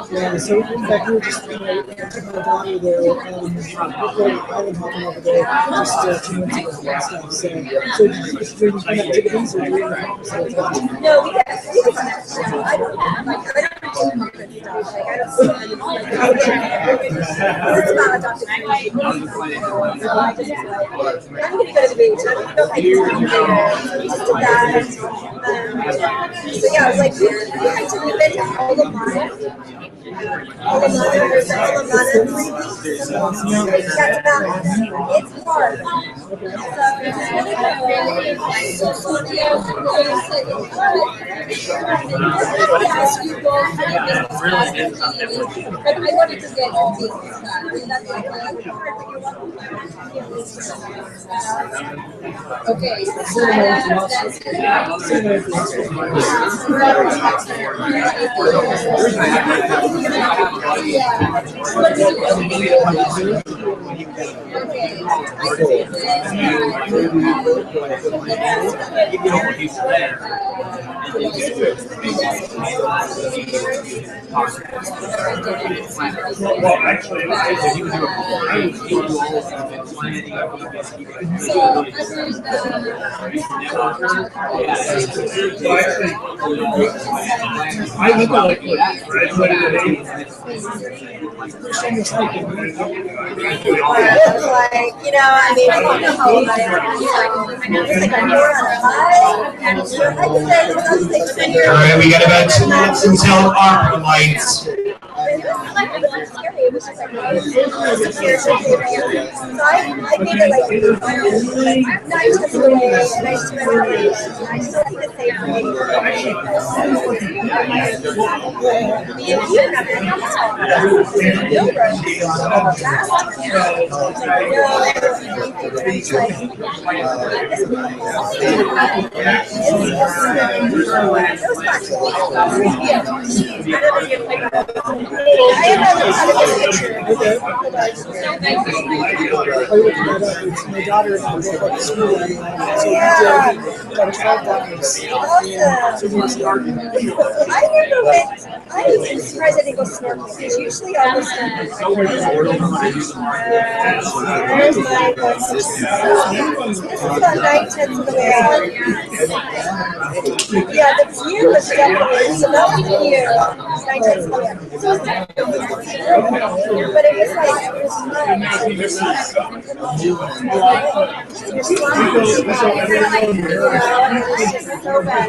Yeah, so in fact, we were just, I took my daughter there, island hopping over there just 2 months ago and stuff. So just doing fun activities or doing the opposite? No, we get I don't do corporate stuff. Like, I don't see it's not adopted. I'm going to go to the beach. I don't know if I can do just did that. So yeah, I was like, I took a bit of all of mine. All of mine, there's all of mine in 3 weeks. That's about it. It's hard. But I wanted to get some business okay. Well, actually, you can do I look like All right, we got about 2 minutes until opera lights. It was just like, so I made it like 9 times a day, and I just went out and I still have to say for me. My daughter and I both went to school, so we did about 12 dollars. So we were arguing. I never went. I was surprised I didn't go snorkeling because usually I was This is about 9/10 of the way out. Yeah, the view was definitely so that was the view. 9/10 of the way out. So it was definitely, but it was like it was so bad.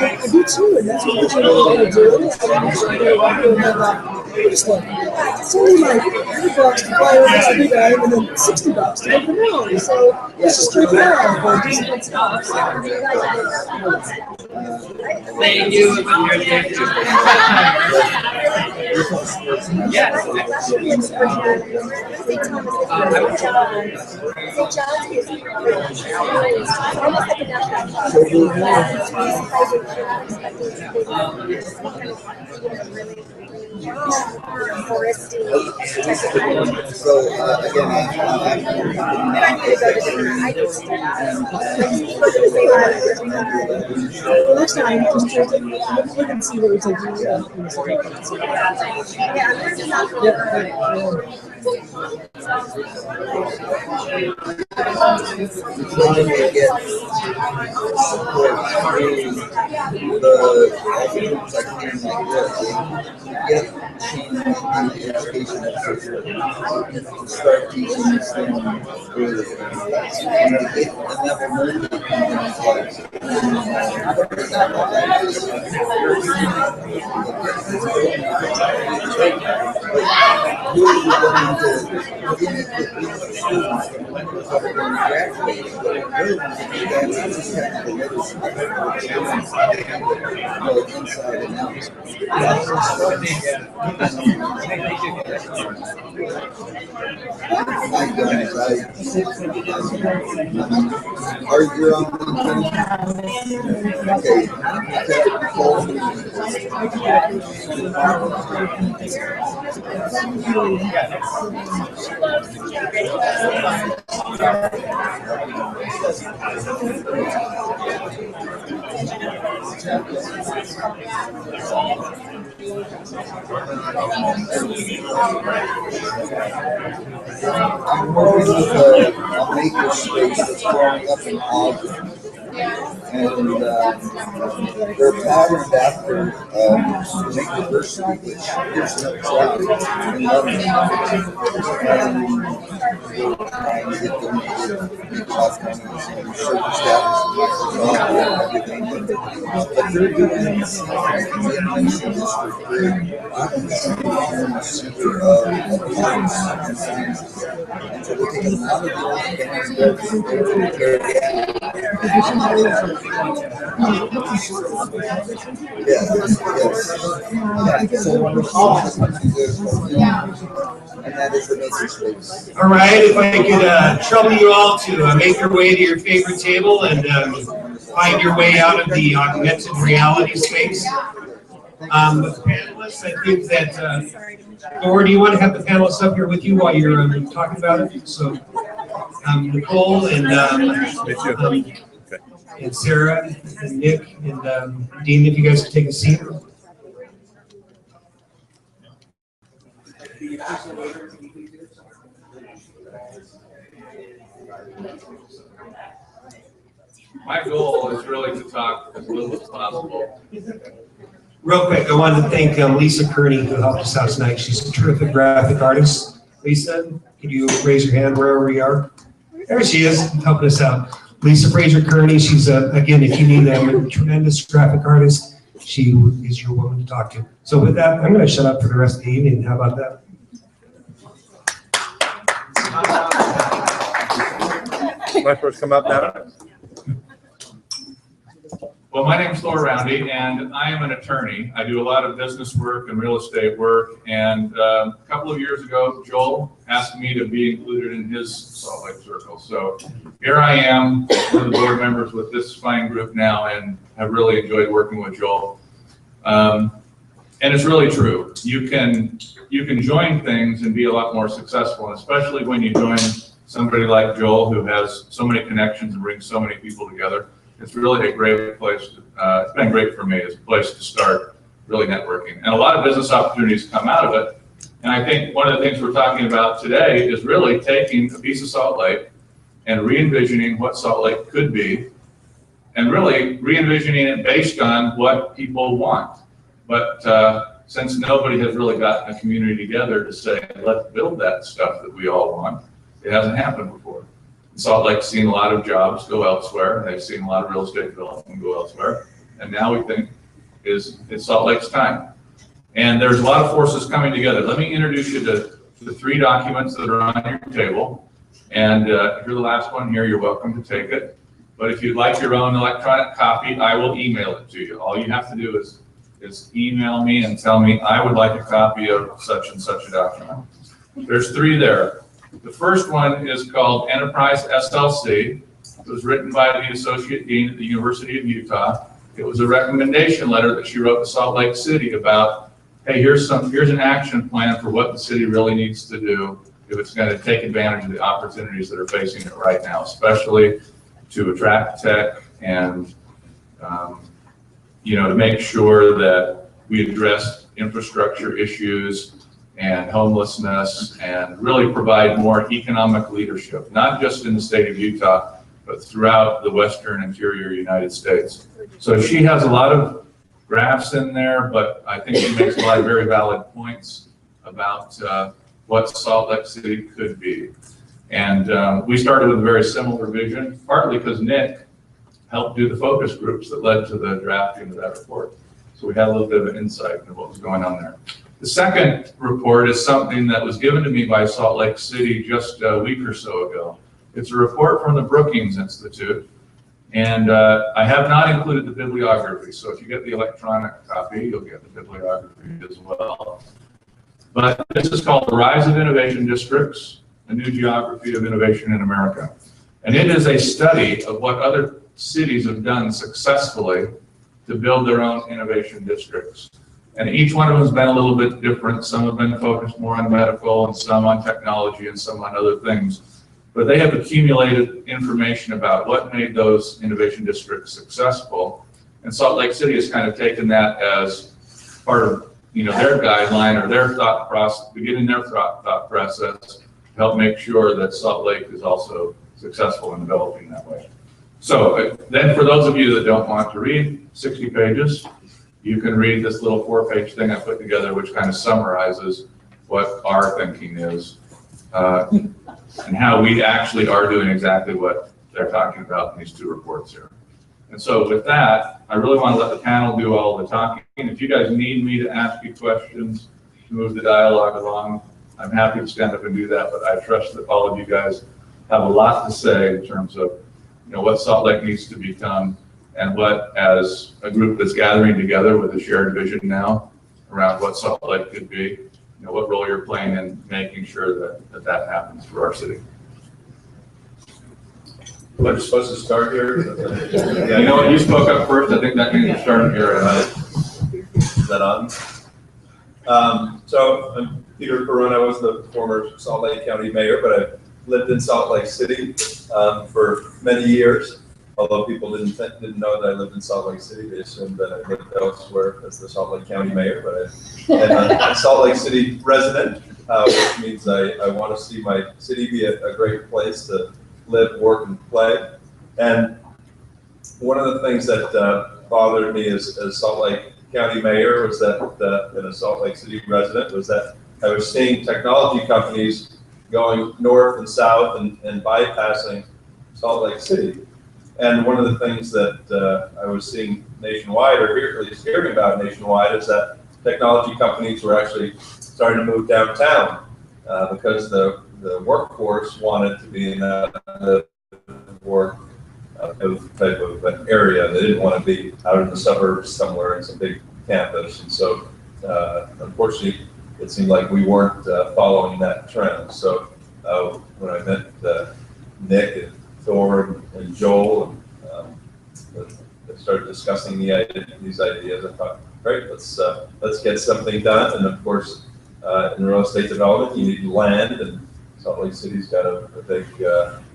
I do too, and that's what we're trying to do. It's only like $30 to fly over to the guy, and then $60 to go around. So let's just straighten it out. But do some stuff. Thank you. So again, Well, next time, just look and see where it's like. Start teaching this thing earlier. And that will move the My goodness, are you on okay. I'm working with a makerspace that's growing up in Auburn, and they're patterned after Make Diversity, which gives them a job in London, and we're trying to get them to be top companies and certain status and everything, but they're doing it for free. I'm the center of science and sciences. And so we're taking out of the yes. And that is the makerspace. All right, if I could trouble you all to make your way to your favorite table and find your way out of the augmented reality space. Panelists, I think that, or do you want to have the panelists up here with you while you're talking about it? So, Nicole and Sarah and Nick and Dean, if you guys could take a seat. My goal is really to talk as little as possible. Real quick, I wanted to thank Lisa Kearney, who helped us out tonight. She's a terrific graphic artist. Lisa, could you raise your hand wherever you are? There she is, helping us out. Lisa Fraser Kearney, she's, again, if you need a tremendous graphic artist, she is your woman to talk to. So with that, I'm going to shut up for the rest of the evening. How about that? My first come up now. Well, my name's Thor Roundy, and I am an attorney. I do a lot of business work and real estate work, and a couple of years ago, Joel asked me to be included in his Salt Lake Circle. So here I am, one of the board members with this fine group now, and have really enjoyed working with Joel. And it's really true. You can join things and be a lot more successful, and especially when you join somebody like Joel, who has so many connections and brings so many people together. It's really a great place. It's been great for me. It's a place to start really networking. And a lot of business opportunities come out of it. And I think one of the things we're talking about today is really taking a piece of Salt Lake and re-envisioning what Salt Lake could be, and really re-envisioning it based on what people want. But since nobody has really gotten a community together to say, let's build that stuff that we all want, it hasn't happened before. Salt Lake's seen a lot of jobs go elsewhere. They've seen a lot of real estate development go elsewhere. And now we think it's Salt Lake's time. And there's a lot of forces coming together. Let me introduce you to the three documents that are on your table. And if you're the last one here, you're welcome to take it. But if you'd like your own electronic copy, I will email it to you. All you have to do is is email me and tell me, I would like a copy of such and such a document. There's 3 there. The first one is called Enterprise SLC. It was written by the Associate Dean at the University of Utah. It was a recommendation letter that she wrote to Salt Lake City about, hey, here's an action plan for what the city really needs to do if it's going to take advantage of the opportunities that are facing it right now, especially to attract tech and to make sure that we address infrastructure issues and homelessness and really provide more economic leadership, not just in the state of Utah, but throughout the western interior United States. So she has a lot of graphs in there, but I think she makes a lot of very valid points about what Salt Lake City could be. And we started with a very similar vision, partly because Nick helped do the focus groups that led to the drafting of that report. So we had a little bit of an insight into what was going on there. The second report is something that was given to me by Salt Lake City just a week or so ago. It's a report from the Brookings Institute, and I have not included the bibliography, so if you get the electronic copy, you'll get the bibliography as well. But this is called The Rise of Innovation Districts, a New Geography of Innovation in America. And it is a study of what other cities have done successfully to build their own innovation districts. And each one of them has been a little bit different. Some have been focused more on medical, and some on technology, and some on other things. But they have accumulated information about what made those innovation districts successful. And Salt Lake City has kind of taken that as part of their guideline or their thought process, beginning their thought process to help make sure that Salt Lake is also successful in developing that way. So then for those of you that don't want to read 60 pages, you can read this little 4-page thing I put together, which kind of summarizes what our thinking is and how we actually are doing exactly what they're talking about in these 2 reports here. And so with that, I really want to let the panel do all the talking. If you guys need me to ask you questions to move the dialogue along, I'm happy to stand up and do that, but I trust that all of you guys have a lot to say in terms of what Salt Lake needs to become and what, as a group that's gathering together with a shared vision now around what Salt Lake could be, what role you're playing in making sure that happens for our city. We're supposed to start here? Yeah, you spoke up first. I think that means you're starting here. Is that on? So I'm Peter Perron. I was the former Salt Lake County mayor, but I've lived in Salt Lake City for many years. Although people didn't know that I lived in Salt Lake City, they assumed that I lived elsewhere as the Salt Lake County mayor. But I'm a Salt Lake City resident, which means I want to see my city be a great place to live, work, and play. And one of the things that bothered me as Salt Lake County mayor was that, and a Salt Lake City resident, was that I was seeing technology companies going north and south and bypassing Salt Lake City. And one of the things that I was seeing nationwide, or at least hearing about nationwide, is that technology companies were actually starting to move downtown because the workforce wanted to be in a work type of an area. They didn't want to be out in the suburbs somewhere in some big campus. And so, unfortunately, it seemed like we weren't following that trend. So when I met Nick and Thor and Joel, and started discussing these ideas, I thought, great, let's get something done. And of course, in real estate development, you need land, and Salt Lake City's got a big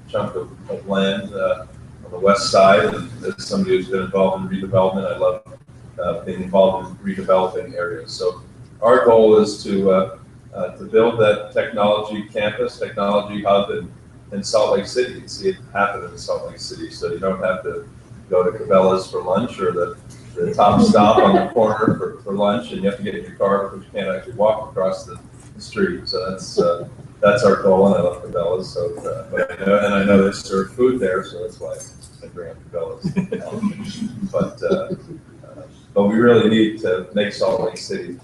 chunk of land on the west side. And as somebody who's been involved in redevelopment, I love being involved in redeveloping areas. So our goal is to build that technology campus, technology hub in Salt Lake City, and see it happen in Salt Lake City. So you don't have to go to Cabela's for lunch, or the top stop on the corner for lunch, and you have to get in your car because you can't actually walk across the street. So that's our goal, and I love Cabela's. So, but I know they serve food there, so that's why I bring up Cabela's. But we really need to make Salt Lake City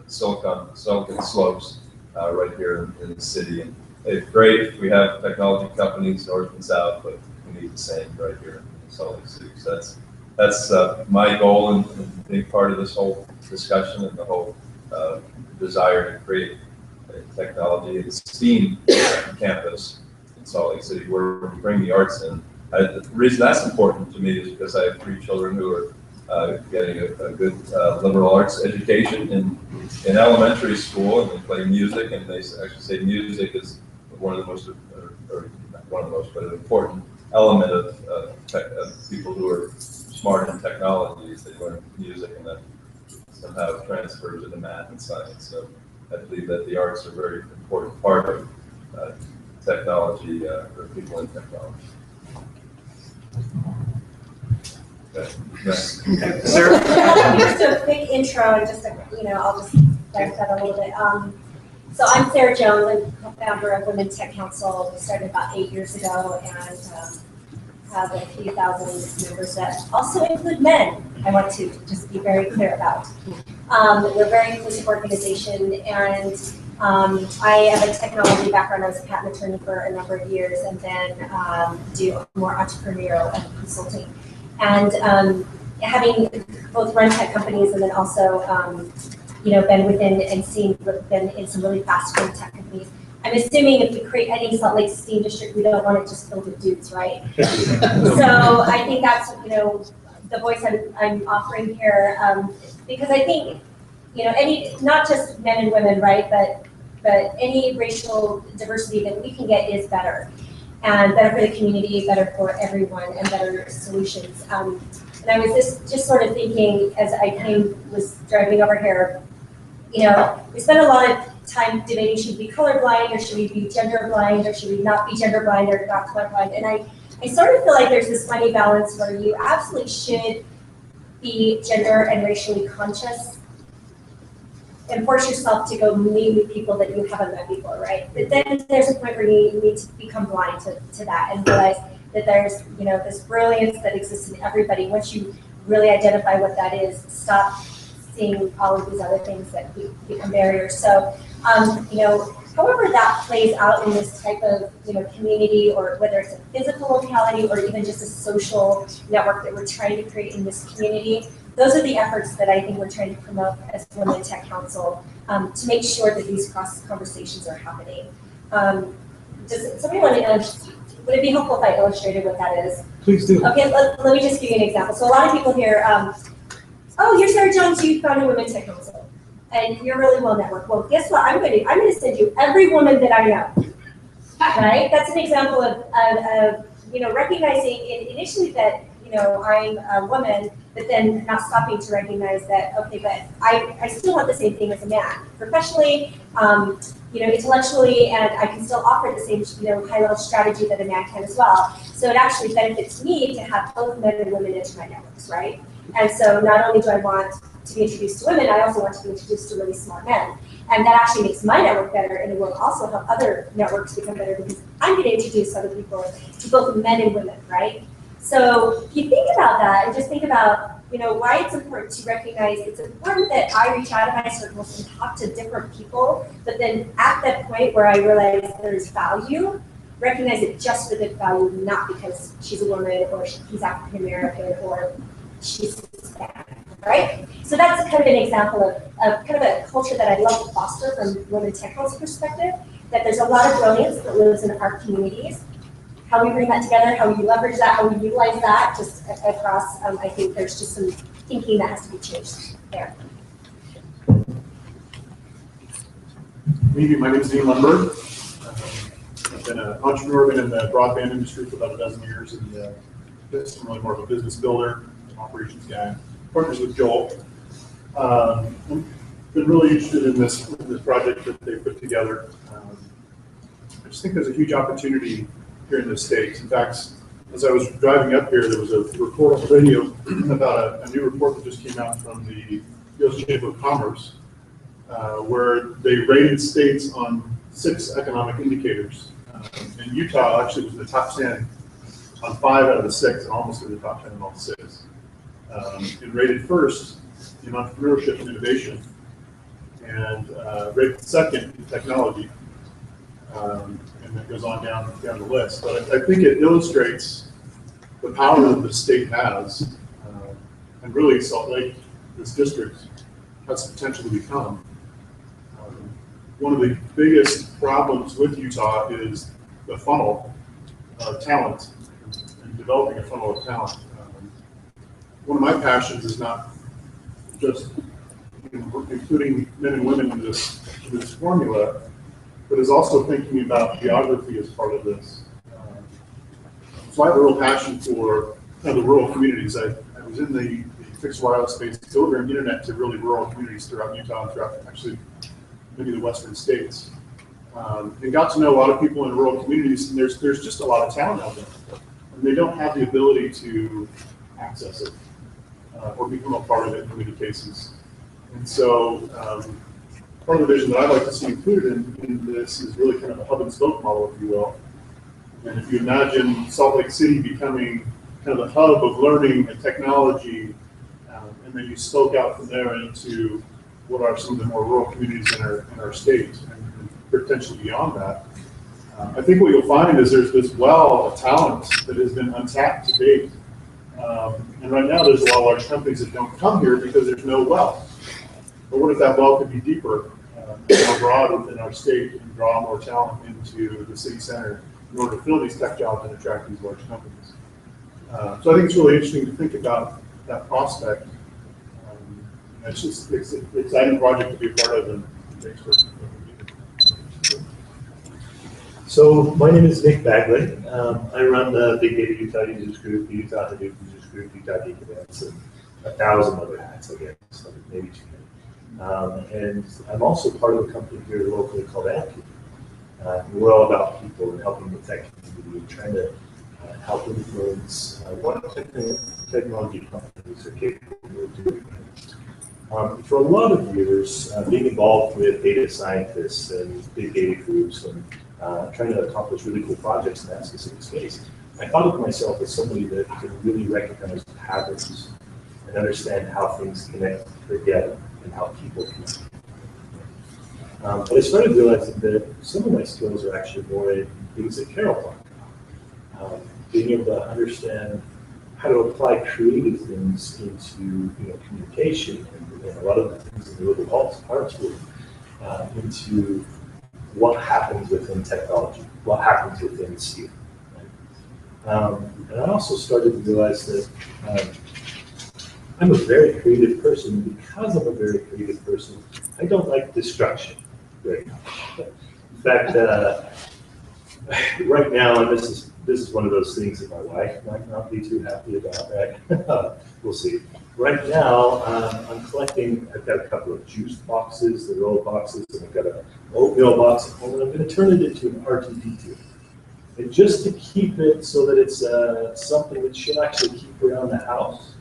Silicon slopes right here in the city. And it's great if we have technology companies north and south, but we need the same right here in Salt Lake City. So that's my goal and being part of this whole discussion and the whole desire to create a technology and STEAM campus in Salt Lake City where we bring the arts in. The reason that's important to me is because I have 3 children who are getting a good liberal arts education in elementary school, and they play music, and they actually say music is one of the most, or not one of the most, but an important element of people who are smart in technologies. They learn music, and that somehow transfers into math and science. So I believe that the arts are a very important part of technology for people in technology. Just a quick intro and just I'll just dive that a little bit. So I'm Sarah Jones. I'm co-founder of Women Tech Council. We started about 8 years ago and have a few thousand members that also include men. I want to just be very clear about. We're a very inclusive organization, and I have a technology background. I was a patent attorney for a number of years, and then do more entrepreneurial and consulting. And having both run tech companies and then also, been within and been in some really fast-growing tech companies. I'm assuming if we create any Salt Lake STEAM district, we don't want it just filled with dudes, right? So I think that's, the voice I'm offering here, because I think, not just men and women, right, but any racial diversity that we can get is better. And better for the community, better for everyone, and better solutions. And I was just sort of thinking as I was driving over here, we spend a lot of time debating, should we be colorblind, or should we be gender blind, or should we not be gender blind or not colorblind? And I sort of feel like there's this funny balance where you absolutely should be gender and racially conscious and force yourself to go meet with people that you haven't met before, right? But then there's a point where you need to become blind to that and realize that there's, this brilliance that exists in everybody. Once you really identify what that is, stop seeing all of these other things that become barriers. So, however that plays out in this type of, community, or whether it's a physical locality or even just a social network that we're trying to create in this community, those are the efforts that I think we're trying to promote as Women Tech Council to make sure that these cross conversations are happening. Does somebody want to, would it be helpful if I illustrated what that is? Please do. Okay, let me just give you an example. So a lot of people here, oh, you're Sarah Jones, you founded Women Tech Council, and you're really well networked. Well, guess what? I'm going to send you every woman that I know. Right? That's an example of recognizing initially that I'm a woman, but then not stopping to recognize that, okay, but I still want the same thing as a man. Professionally, intellectually, and I can still offer the same, high-level strategy that a man can as well. So it actually benefits me to have both men and women into my networks, right? And so not only do I want to be introduced to women, I also want to be introduced to really smart men. And that actually makes my network better, and it will also help other networks become better because I'm going to introduce other people to both men and women, right? So if you think about that and just think about, why it's important to recognize, it's important that I reach out of my circles and talk to different people, but then at that point where I realize there's value, recognize it just for the value, not because she's a woman or he's African American or she's Hispanic, right? So that's kind of an example of kind of a culture that I'd love to foster from Women Tech Council's perspective, that there's a lot of brilliance that lives in our communities. How we bring that together, how we leverage that, how we utilize that just across, I think there's just some thinking that has to be changed there. My name is Dean Lundberg. I've been an entrepreneur, been in the broadband industry for about a dozen years, and I'm really more of a business builder, an operations guy. Partners with Joel. I've been really interested in this project that they put together. I just think there's a huge opportunity here in the States. In fact, as I was driving up here, there was a report on the radio about a new report that just came out from the U.S. Chamber of Commerce, where they rated states on 6 economic indicators. And Utah actually was in the top 10 on 5 out of the 6, and almost in the top 10 on all 6. And rated first in entrepreneurship and innovation, and rated second in technology. And that goes on down the list. But I think it illustrates the power that the state has and really Salt Lake, this district, has the potential to become. One of the biggest problems with Utah is the funnel of talent and developing a funnel of talent. One of my passions is not just including men and women in this formula, but is also thinking about geography as part of this. So I have a real passion for the rural communities. I was in the fixed wireless space, delivering internet to really rural communities throughout Utah and throughout actually many of the western states. And got to know a lot of people in rural communities, and there's just a lot of talent out there. And they don't have the ability to access it or become a part of it in many cases. And so part of the vision that I'd like to see included in this is really kind of a hub and spoke model, if you will. And if you imagine Salt Lake City becoming kind of the hub of learning and technology, and then you spoke out from there into what are some of the more rural communities in our state and potentially beyond that. I think what you'll find is there's this well of talent that has been untapped to date. And right now there's a lot of large companies that don't come here because there's no well. But what if that well could be deeper, more broad within our state and draw more talent into the city center in order to fill these tech jobs and attract these large companies? So I think it's really interesting to think about that prospect. It's just it's an exciting project to be a part of, and thanks for. So my name is Nick Bagley. I run the Big Data Utah Users Group, the Utah Hadoop Users Group, Utah Decadence, and 1,000 other hats, I guess, maybe too many. And I'm also part of a company here locally called Eccles. We're all about people and helping the tech community, trying to help influence what technology companies are capable of doing. For a lot of years, being involved with data scientists and big data groups and trying to accomplish really cool projects in that specific space, I thought of myself as somebody that could really recognize patterns and understand how things connect together and how people connect. But I started realizing that some of my skills are actually more in things that Carol talked about. Being able to understand how to apply creative things into communication and a lot of the things in the liberal arts world into what happens within technology, what happens within STEAM. And I also started to realize that I'm a very creative person, and because I'm a very creative person, I don't like destruction very much. In fact, right now, and this is one of those things that my wife might not be too happy about, right? We'll see. Right now, I'm collecting, I've got a couple of juice boxes, the roll boxes, and I've got an oatmeal box at home, and I'm going to turn it into an R2D2. And just to keep it so that it's something that she'll actually keep around the house,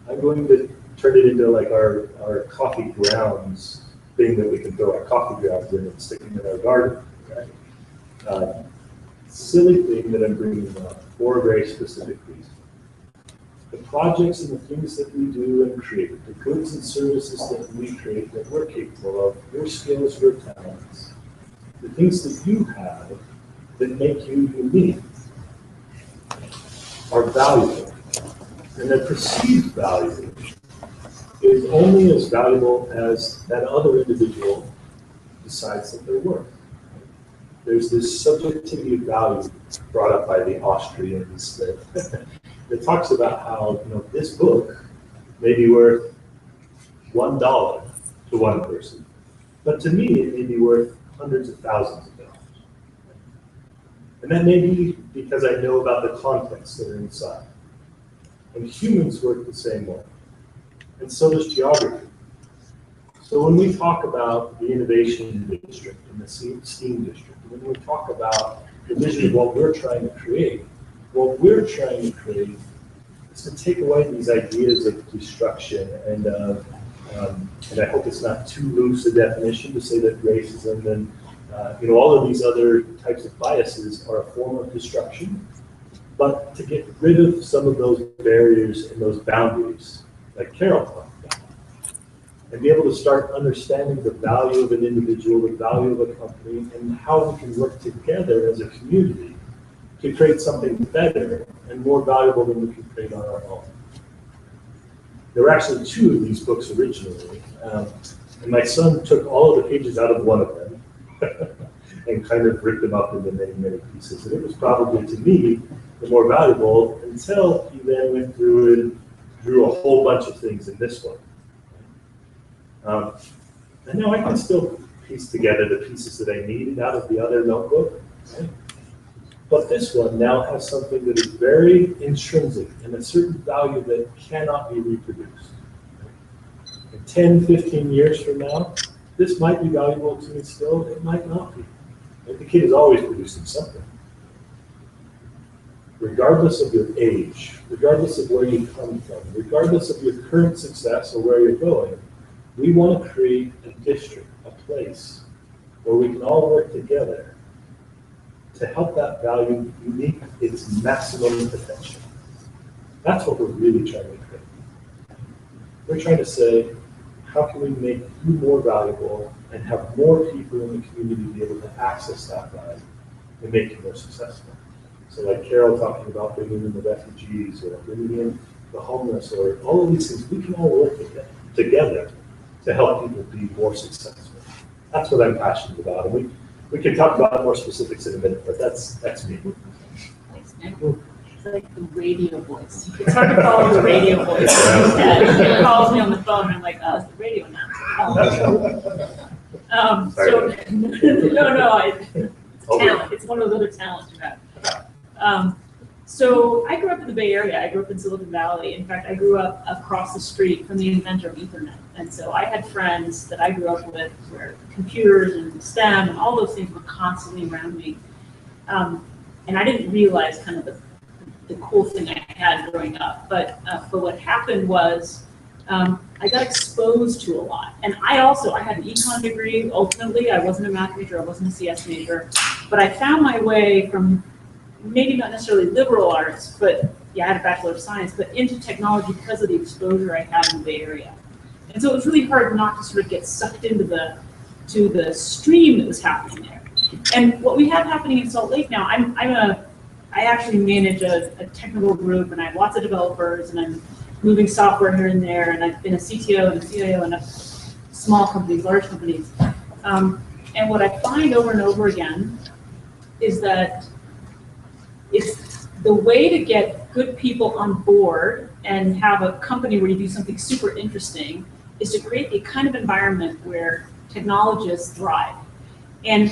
I'm going to turn it into like our coffee grounds thing that we can throw our coffee grounds in and stick them in our garden, right? Silly thing that I'm bringing up for a very specific reason. The projects and the things that we do and create, the goods and services that we create that we're capable of, your skills, your talents, the things that you have that make you unique are valuable. And the perceived value is only as valuable as that other individual decides that they're worth. There's this subjectivity of value brought up by the Austrians that talks about how this book may be worth $1 to one person, but to me it may be worth hundreds of thousands of dollars. And that may be because I know about the context that are inside. And humans work the same way. And so does geography. So when we talk about the innovation district and the STEAM district, when we talk about the vision of what we're trying to create, what we're trying to create is to take away these ideas of destruction and I hope it's not too loose a definition to say that racism and all of these other types of biases are a form of destruction, but to get rid of some of those barriers and those boundaries, like Carol talked about, and be able to start understanding the value of an individual, the value of a company, and how we can work together as a community to create something better and more valuable than we can create on our own. There were actually 2 of these books originally, and my son took all of the pages out of one of them and kind of ripped them up into many, many pieces. And it was probably, to me, the more valuable until he then went through and drew a whole bunch of things in this one. And now I can still piece together the pieces that I needed out of the other notebook. Right? But this one now has something that is very intrinsic and a certain value that cannot be reproduced. In 10, 15 years from now, this might be valuable to me still, it might not be. Right? The kid is always producing something. Regardless of your age, regardless of where you come from, regardless of your current success or where you're going, we want to create a district, a place, where we can all work together to help that value meet its maximum potential. That's what we're really trying to create. We're trying to say, how can we make you more valuable and have more people in the community be able to access that value and make you more successful? So like Carol talking about bringing in the refugees or bringing in the homeless or all of these things, we can all work together to help people be more successful. That's what I'm passionate about. And we can talk about more specifics in a minute, but that's me. Thanks, Nick. It's like the radio voice. It's hard to follow the radio voice. He calls me on the phone and I'm like, oh, it's the radio announcer. It's talent. It's one of those other talents you have. So I grew up in the Bay Area. I grew up in Silicon Valley. In fact, I grew up across the street from the inventor of Ethernet. And so I had friends that I grew up with where computers and STEM and all those things were constantly around me. And I didn't realize kind of the cool thing I had growing up. But what happened was I got exposed to a lot. And I had an econ degree. Ultimately, I wasn't a math major. I wasn't a CS major. But I found my way from maybe not necessarily liberal arts, but yeah, I had a Bachelor of Science, but into technology because of the exposure I had in the Bay Area. And so it was really hard not to sort of get sucked into the stream that was happening there. And what we have happening in Salt Lake now, I actually manage a technical group, and I have lots of developers, and I'm moving software here and there, and I've been a CTO and a CIO in small companies, large companies. And what I find over and over again is that it's the way to get good people on board and have a company where you do something super interesting is to create the kind of environment where technologists thrive. And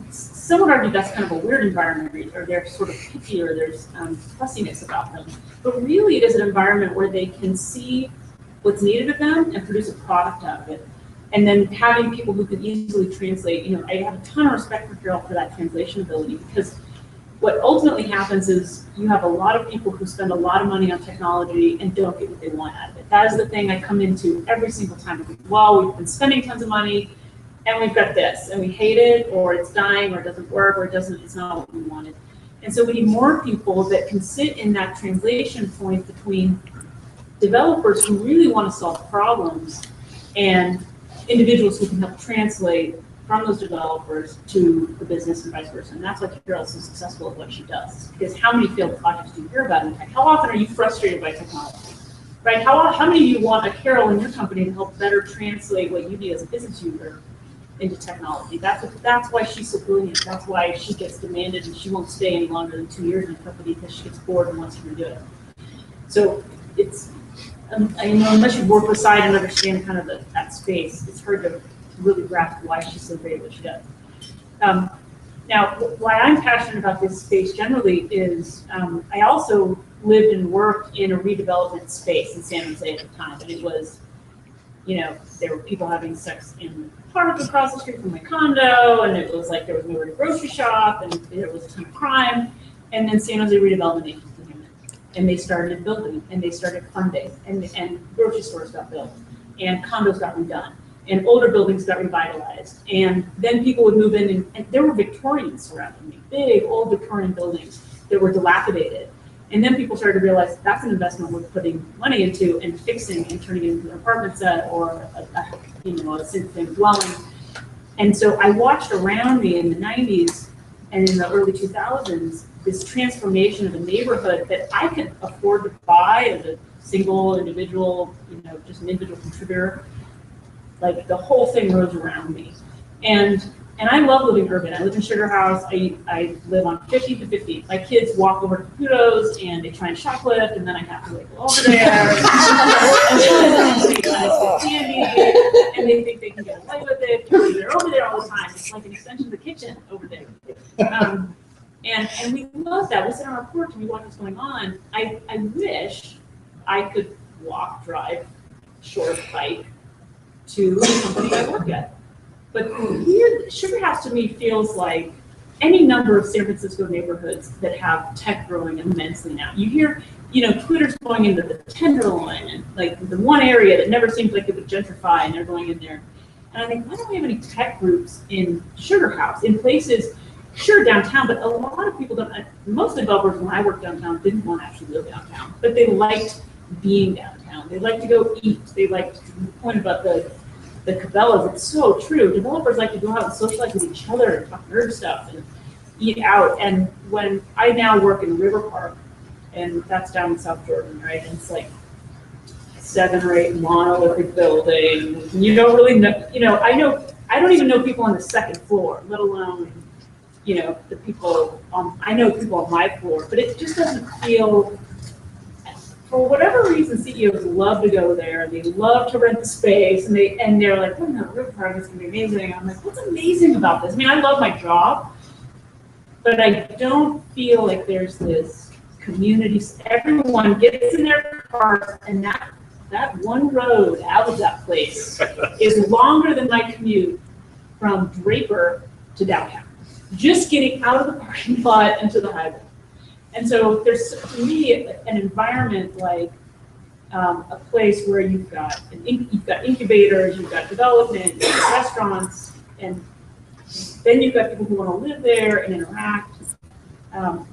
some would argue that's kind of a weird environment, or they're sort of picky, or there's fussiness about them. But really it is an environment where they can see what's needed of them and produce a product out of it. And then having people who can easily translate, I have a ton of respect for Carol for that translation ability, because what ultimately happens is you have a lot of people who spend a lot of money on technology and don't get what they want out of it. That is the thing I come into every single time. Well, we've been spending tons of money and we've got this and we hate it, or it's dying, or it doesn't work, or it's not what we wanted. And so we need more people that can sit in that translation point between developers who really want to solve problems and individuals who can help translate from those developers to the business and vice versa. And that's why Carol's so successful at what she does. Because how many failed projects do you hear about in tech? How often are you frustrated by technology? Right? How many of you want a Carol in your company to help better translate what you need as a business user into technology? That's why she's so brilliant. That's why she gets demanded and she won't stay any longer than 2 years in a company, because she gets bored and wants to redo it. So it's, unless you work beside and understand kind of that space, it's hard to really grasp why she's so great at what she does. Now, why I'm passionate about this space generally is I also lived and worked in a redevelopment space in San Jose at the time, and it was, there were people having sex in the park across the street from my condo, and it was like there was nowhere to grocery shop, and there was a ton of crime, and then San Jose Redevelopment Agency came in, and they started building, and they started funding, and grocery stores got built, and condos got redone, and older buildings got revitalized. And then people would move in, and there were Victorians surrounding me, big old Victorian buildings that were dilapidated. And then people started to realize that's an investment worth putting money into and fixing and turning it into an apartment set or a single-family dwelling. And so I watched around me in the 90s and in the early 2000s this transformation of a neighborhood that I could afford to buy as a single individual, just an individual contributor, like the whole thing rose around me. And I love living urban. I live in Sugar House. I live on 50 to 50. My kids walk over to Kudos and they try and shoplift, and then I have to like go over there and candy, and they think they can get away with it. They're over there all the time. It's like an extension of the kitchen over there. And we love that. We sit on our porch and we watch what's going on. I wish I could walk, drive, short bike to the company I work at. But here, Sugar House to me feels like any number of San Francisco neighborhoods that have tech growing immensely now. You hear, Twitter's going into the Tenderloin, and like the one area that never seems like it would gentrify, and they're going in there. And I think, why don't we have any tech groups in Sugar House, in places, sure, downtown, but a lot of people don't, most developers when I worked downtown didn't want to actually live downtown, but they liked being downtown. They liked to go eat. They liked, the point about the Cabela's, it's so true. Developers like to go out and socialize with each other and talk nerd stuff and eat out. And when I now work in River Park, and that's down in South Jordan, right? And it's like 7 or 8 monolithic buildings. And you don't really know, I don't even know people on the 2nd floor, let alone, the people I know people on my floor, but it just doesn't feel, for whatever reason, CEOs love to go there, and they love to rent the space, and they're like, oh no, River Park is gonna be amazing. I'm like, what's amazing about this? I mean, I love my job, but I don't feel like there's this community. Everyone gets in their cars, and that one road out of that place is longer than my commute from Draper to downtown. Just getting out of the parking lot and to the highway. And so there's, to me, an environment like a place where you've got incubators, you've got development, you've got restaurants, and then you've got people who want to live there and interact.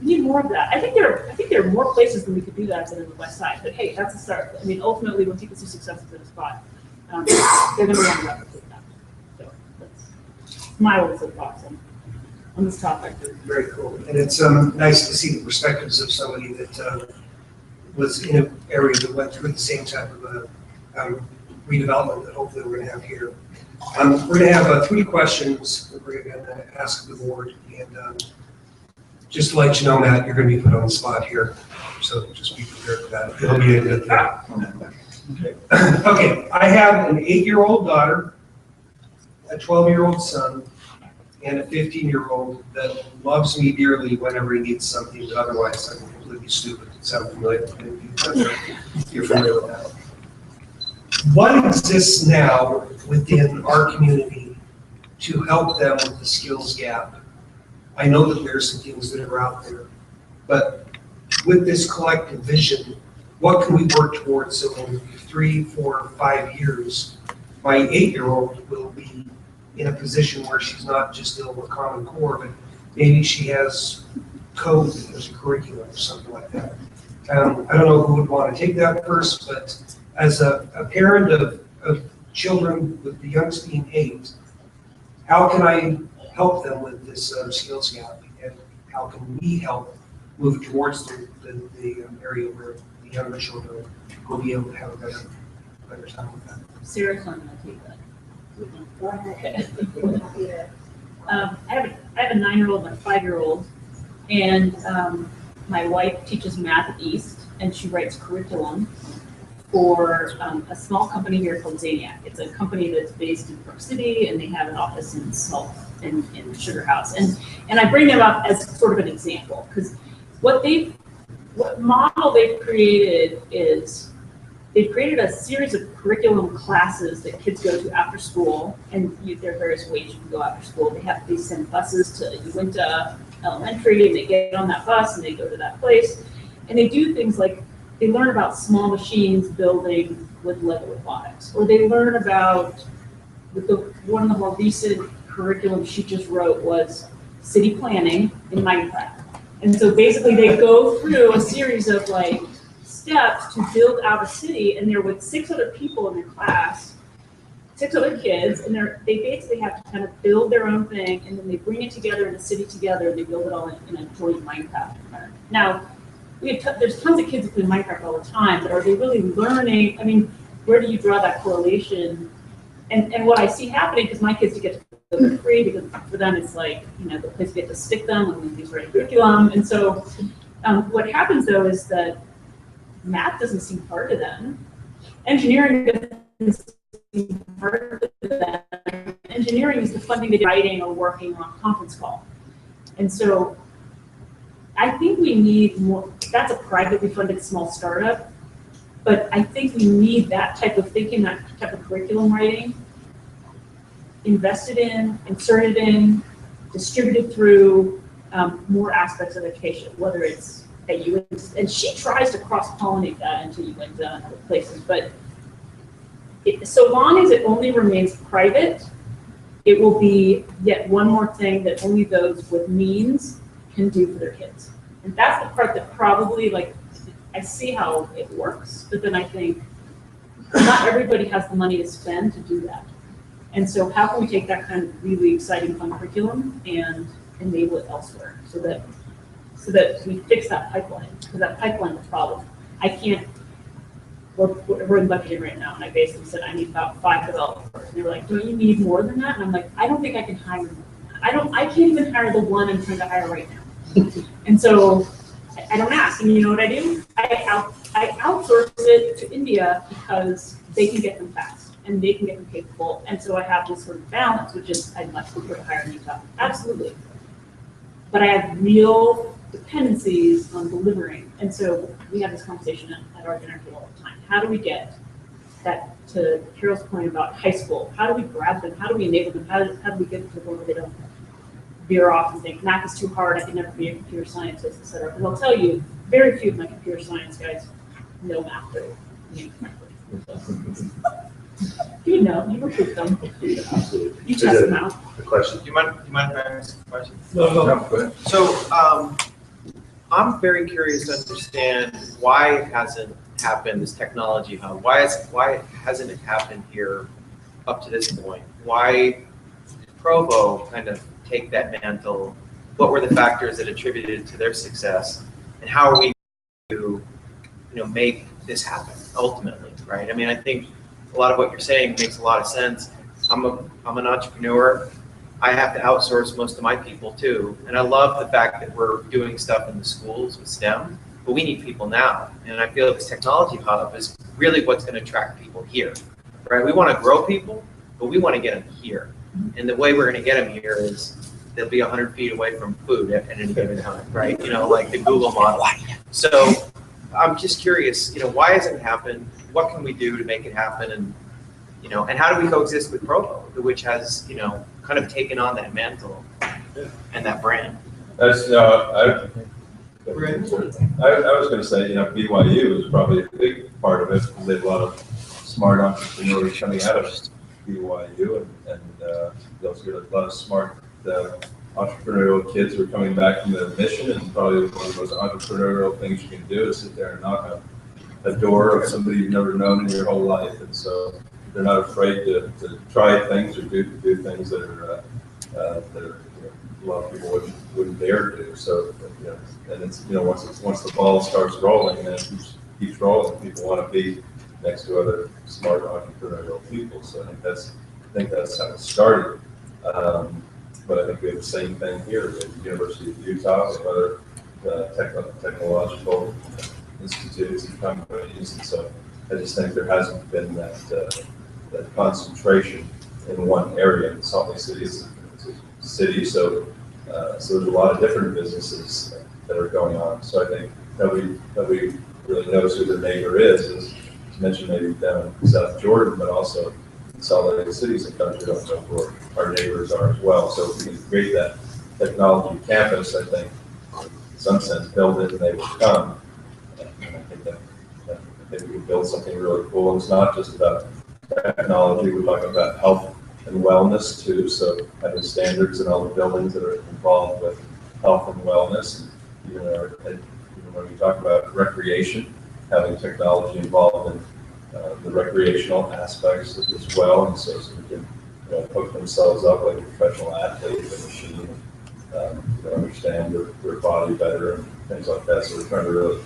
We need more of that. I think there are more places than we could do that than in the West Side. But hey, that's a start. I mean, ultimately, when people see success in a spot, they're going to want to replicate that. So that's my little soapbox on this topic. Very cool. And it's nice to see the perspectives of somebody that was in an area that went through the same type of redevelopment that hopefully we're going to have here. We're going to have 3 questions that we're going to ask the board. And just to let you know, Matt, you're going to be put on the spot here. So just be prepared for that. It'll be a good thing. Okay, I have an 8-year-old daughter, a 12-year-old son, and a 15-year-old that loves me dearly whenever he needs something, but otherwise I'm completely stupid. Sound familiar? You're familiar with that. What exists now within our community to help them with the skills gap? I know that there's some things that are out there, but with this collective vision, what can we work towards so in 3, 4, 5 years, my 8-year-old will be in a position where she's not just dealing with Common Core, but maybe she has code and there's a curriculum or something like that. I don't know who would want to take that first, but as a parent of children with the youngest being 8, how can I help them with this skills gap? And how can we help move towards the area where the younger children will be able to have a better time with that? Sarah's not going to take that. I have a 9-year-old and a 5-year-old, and my wife teaches math at East, and she writes curriculum for a small company here called Zaniac. It's a company that's based in Park City, and they have an office in Salt in Sugar House. And I bring them up as sort of an example, because what model they've created is they've created a series of curriculum classes that kids go to after school, and there are various ways you can go after school. They send buses to Uinta Elementary, and they get on that bus and they go to that place, and they do things like they learn about small machines building with Lego robotics, or they learn about one of the more recent curriculums she just wrote was city planning in Minecraft. And so basically they go through a series of like steps to build out a city, and they're with 6 other people in their class, 6 other kids, and they basically have to kind of build their own thing, and then they bring it together in a city together, and they build it all in a joint Minecraft environment. Now, there's tons of kids who play Minecraft all the time, but are they really learning? I mean, where do you draw that correlation? And what I see happening, because my kids get to go for free, because for them it's like, the place we get to stick them and these writing curriculum. And so what happens though is that math doesn't seem hard to them. Engineering doesn't seem hard to them. Engineering is the fun thing to do, writing or working on a conference call. And so I think we need more, that's a privately funded small startup, but I think we need that type of thinking, that type of curriculum writing invested in, inserted in, distributed through more aspects of education, whether it's at UNC, and she tries to cross-pollinate that into UNC and other places, but so long as it only remains private, it will be yet one more thing that only those with means can do for their kids. And that's the part that probably, like, I see how it works, but then I think not everybody has the money to spend to do that. And so how can we take that kind of really exciting fun curriculum and enable it elsewhere so that we fix that pipeline, because that pipeline is a problem. I can't, we're in budgeting right now, and I basically said I need about 5 developers. And they were like, don't you need more than that? And I'm like, I don't think I can hire more than that. I can't even hire the one I'm trying to hire right now. And so I don't ask, and you know what I do? I outsource it to India because they can get them fast and they can get them capable. And so I have this sort of balance, which is I'd much prefer to hire in Utah. Absolutely. But I have real dependencies on delivering. And so we have this conversation at our dinner table all the time. How do we get that, to Carol's point about high school, how do we grab them? How do we enable them? How do we get them to the point where they don't veer off and think math is too hard, I can never be a computer scientist, et cetera. Because I'll tell you, very few of my computer science guys know math very you know, you recruit them. You test them out. A question. Do you mind if I ask a question? No, go ahead. So I'm very curious to understand why it hasn't happened, this technology hub. Why hasn't it happened here up to this point? Why did Provo kind of take that mantle? What were the factors that attributed to their success? And how are we to, make this happen ultimately, right? I mean, I think a lot of what you're saying makes a lot of sense. I'm an entrepreneur. I have to outsource most of my people too. And I love the fact that we're doing stuff in the schools with STEM, but we need people now. And I feel this technology hub is really what's going to attract people here, right? We want to grow people, but we want to get them here. And the way we're going to get them here is they'll be 100 feet away from food at any given time, right? Like the Google model. So I'm just curious, why hasn't it happened? What can we do to make it happen? And, and how do we coexist with Provo, which has, kind of taken on that mantle and that brand? That's, I was going to say, BYU is probably a big part of it because they have a lot of smart entrepreneurs coming out of BYU, and those are a lot of smart entrepreneurial kids who are coming back from the mission, and probably one of those entrepreneurial things you can do is sit there and knock on a door of somebody you've never known in your whole life, and so they're not afraid to try things or do things that are a lot of people wouldn't dare do. So and it's once the ball starts rolling, and it keeps rolling, people want to be next to other smart entrepreneurial people. So I think that's how it started. But I think we have the same thing here at the University of Utah with other technological institutes and companies. And so I just think there hasn't been that concentration in one area. Salt Lake City is a city, so there's a lot of different businesses that are going on. So I think nobody really knows who their neighbor is. As you mentioned, maybe down in South Jordan, but also Salt Lake City is a country don't know where our neighbors are as well. So if we can create that technology campus, I think in some sense build it and they will come. And I think that we can build something really cool. And it's not just about technology, we're talking about health and wellness too. So having standards in all the buildings that are involved with health and wellness. And even when we talk about recreation, having technology involved in the recreational aspects as well, and so we can hook themselves up like a professional athlete with a machine, understand their body better things like that. So we're trying to really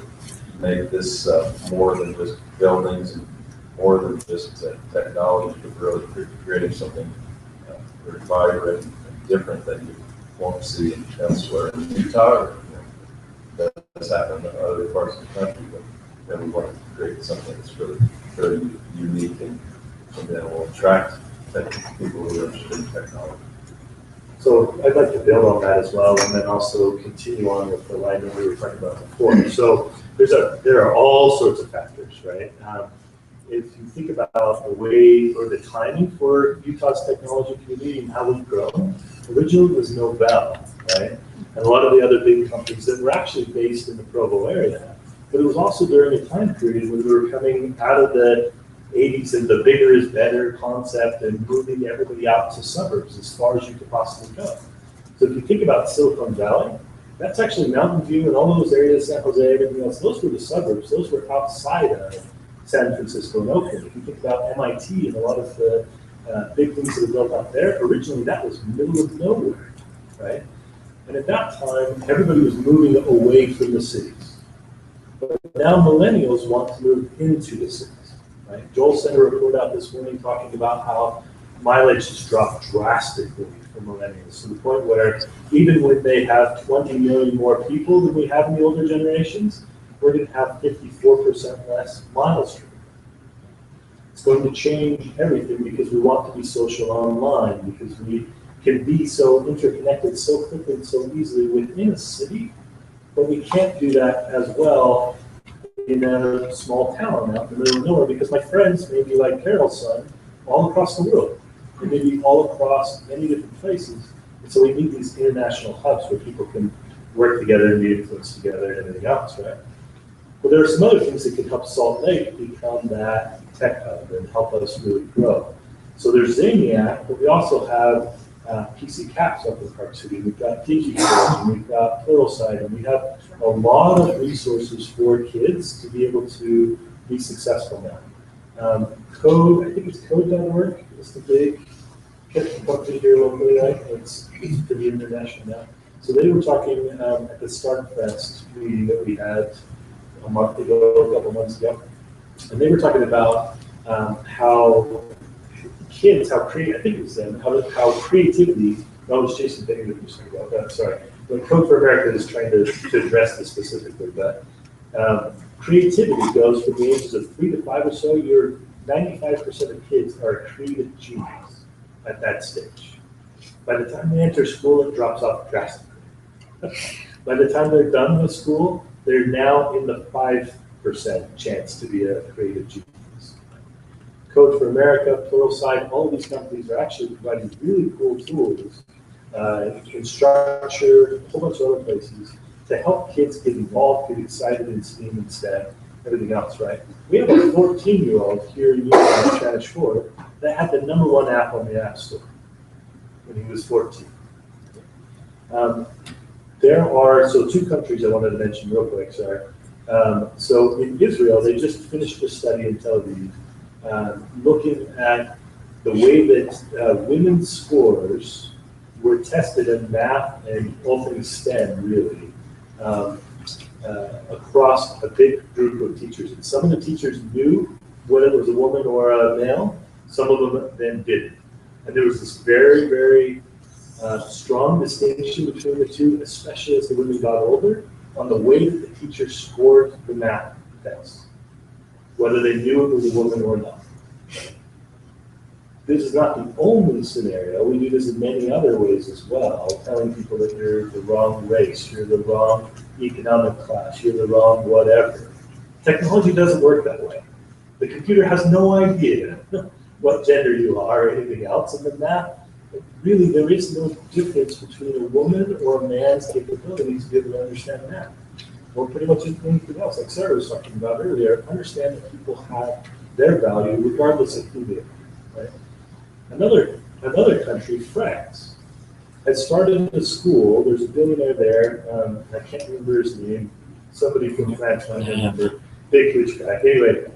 make this more than just buildings and more than just technology, but really creating something very vibrant and different that you won't see elsewhere in Utah. Or, that's happened in other parts of the country, but then we want to create something that's really very unique and something that will attract people who are interested in technology. So I'd like to build on that as well, and then also continue on with the line that we were talking about before. So there are all sorts of factors, right? If you think about the way or the timing for Utah's technology community and how we've grown, originally it was Novell, right? And a lot of the other big companies that were actually based in the Provo area. But it was also during a time period when we were coming out of the 80s and the bigger is better concept and moving everybody out to suburbs as far as you could possibly go. So if you think about Silicon Valley, that's actually Mountain View and all those areas, San Jose, everything else, those were the suburbs. Those were outside of San Francisco and Oakland. If you think about MIT and a lot of the big things that were built out there, originally that was middle of nowhere, right? And at that time, everybody was moving away from the cities. But now millennials want to move into the cities. Right? Joel sent a report out this morning talking about how mileage has dropped drastically for millennials to the point where even when they have 20 million more people than we have in the older generations, we're going to have 54% less miles driven. It's going to change everything because we want to be social online, because we can be so interconnected so quickly and so easily within a city, but we can't do that as well in a small town out in the middle of nowhere, because my friends may be like Carol's son all across the world. They may be all across many different places. And so we need these international hubs where people can work together and be influenced together and everything else, right? But there are some other things that can help Salt Lake become that tech hub and help us really grow. So there's Zaniac, but we also have PC Caps up in Park City. We've got DigiForge, and we've got Pluralsight, and we have a lot of resources for kids to be able to be successful now. Code, I think it's code.org. It's the big company here locally, right? It's pretty international now. So they were talking at the Start Fest meeting that we had a month ago, a couple months ago, and they were talking about how kids, how creative, I think it was them, how creativity, that was Jason Finegan that was talking about that, sorry. But Code for America is trying to address this specifically, but creativity goes from the ages of 3 to 5 or so, 95% of kids are a creative genius at that stage. By the time they enter school, it drops off drastically. By the time they're done with school, they're now in the 5% chance to be a creative genius. Code for America, Pluralsight, all of these companies are actually providing really cool tools in structure, a whole bunch of other places to help kids get involved, get excited in STEAM and STEM, everything else, right? We have a 14-year-old here in Utah, Spanish Ford, that had the #1 app on the App Store when he was 14. There are, so 2 countries I wanted to mention real quick, sorry. So in Israel, they just finished a study in Tel Aviv looking at the way that women's scores were tested in math and all things STEM, really, across a big group of teachers. And some of the teachers knew whether it was a woman or a male, some of them then didn't. And there was this very, very strong distinction between the two, especially as the women got older, on the way that the teachers scored the math test, whether they knew it was a woman or not. This is not the only scenario. We do this in many other ways as well, telling people that you're the wrong race, you're the wrong economic class, you're the wrong whatever. Technology doesn't work that way. The computer has no idea what gender you are or anything else, and the math, really there is no difference between a woman or a man's capability to be able to understand math. Or pretty much anything else, like Sarah was talking about earlier, understand that people have their value regardless of who they are, right? Another country, France, has started a school. There's a billionaire there. I can't remember his name. Somebody from France, I remember. Big, huge guy. Anyway,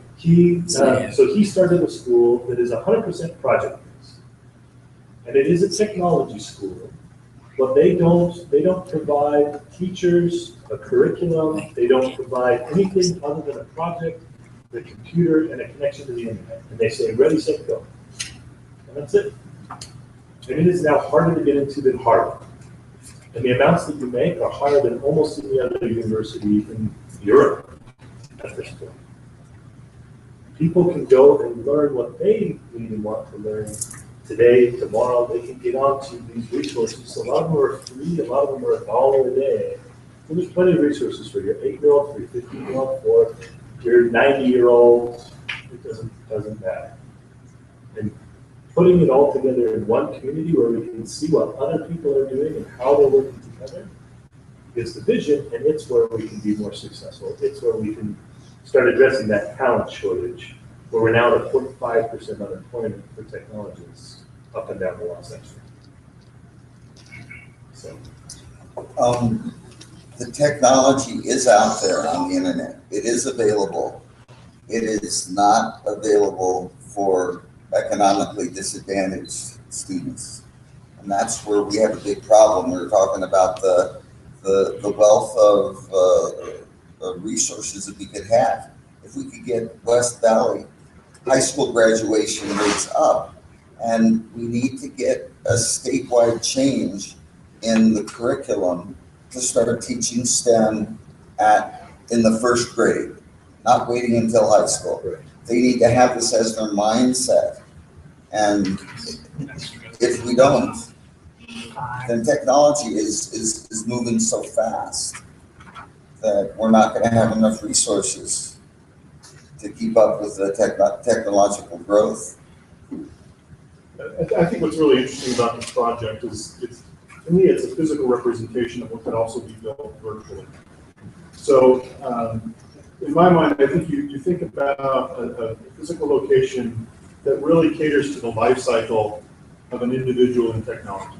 so he started a school that is 100% project-based. And it is a technology school, But they don't provide teachers, a curriculum, they don't provide anything other than a project, the computer, and a connection to the internet. And they say, ready, set, go. And that's it. And it is now harder to get into than Harvard. And the amounts that you make are higher than almost any other university in Europe at this point. People can go and learn what they need and want to learn today, tomorrow. They can get onto these resources. So a lot of them are free, a lot of them are $1 a day. So there's plenty of resources for your 8-year-old, for your 15-year-old, for your 90-year-old. It doesn't matter. And putting it all together in one community where we can see what other people are doing and how they're working together is the vision, and it's where we can be more successful. It's where we can start addressing that talent shortage, where we're now at 45% unemployment for technologists up and down the law section. So, the technology is out there on the internet. It is available. It is not available for economically disadvantaged students. And that's where we have a big problem. We were talking about the wealth of resources that we could have. If we could get West Valley high school graduation rates up, and we need to get a statewide change in the curriculum to start teaching STEM in the first grade, not waiting until high school. They need to have this as their mindset. And if we don't, then technology is moving so fast that we're not going to have enough resources to keep up with the technological growth. I think what's really interesting about this project is, to me, it's a physical representation of what could also be built virtually. So, in my mind, I think you think about a physical location that really caters to the life cycle of an individual in technology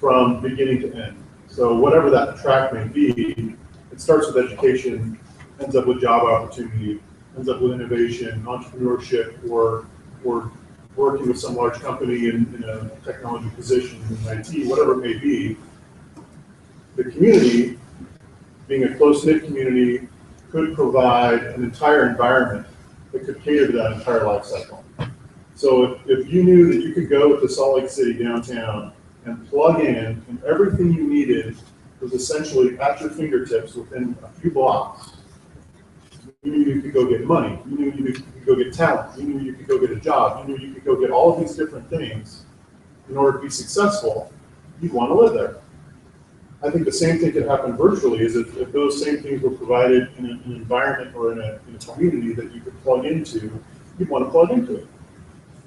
from beginning to end. So whatever that track may be, it starts with education, ends up with job opportunity, ends up with innovation, entrepreneurship, or working with some large company in a technology position in IT, whatever it may be. The community, being a close-knit community, could provide an entire environment that could cater to that entire life cycle. So if you knew that you could go to Salt Lake City downtown and plug in, and everything you needed was essentially at your fingertips within a few blocks. You knew you could go get money, you knew you could go get talent, you knew you could go get a job, you knew you could go get all of these different things in order to be successful, you'd want to live there. I think the same thing could happen virtually, is if those same things were provided in an environment or in a community that you could plug into, you'd want to plug into it.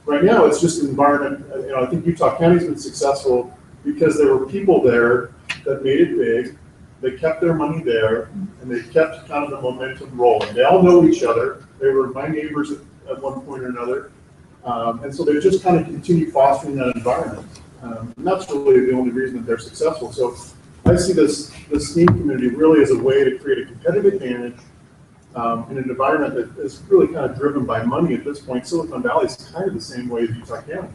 Right now, it's just an environment. I think Utah County's been successful because there were people there that made it big. They kept their money there, and they kept kind of the momentum rolling. They all know each other. They were my neighbors at one point or another, and so they just kind of continue fostering that environment. And that's really the only reason that they're successful. So I see this STEAM community really as a way to create a competitive advantage in an environment that is really kind of driven by money at this point. Silicon Valley is kind of the same way as Utah County.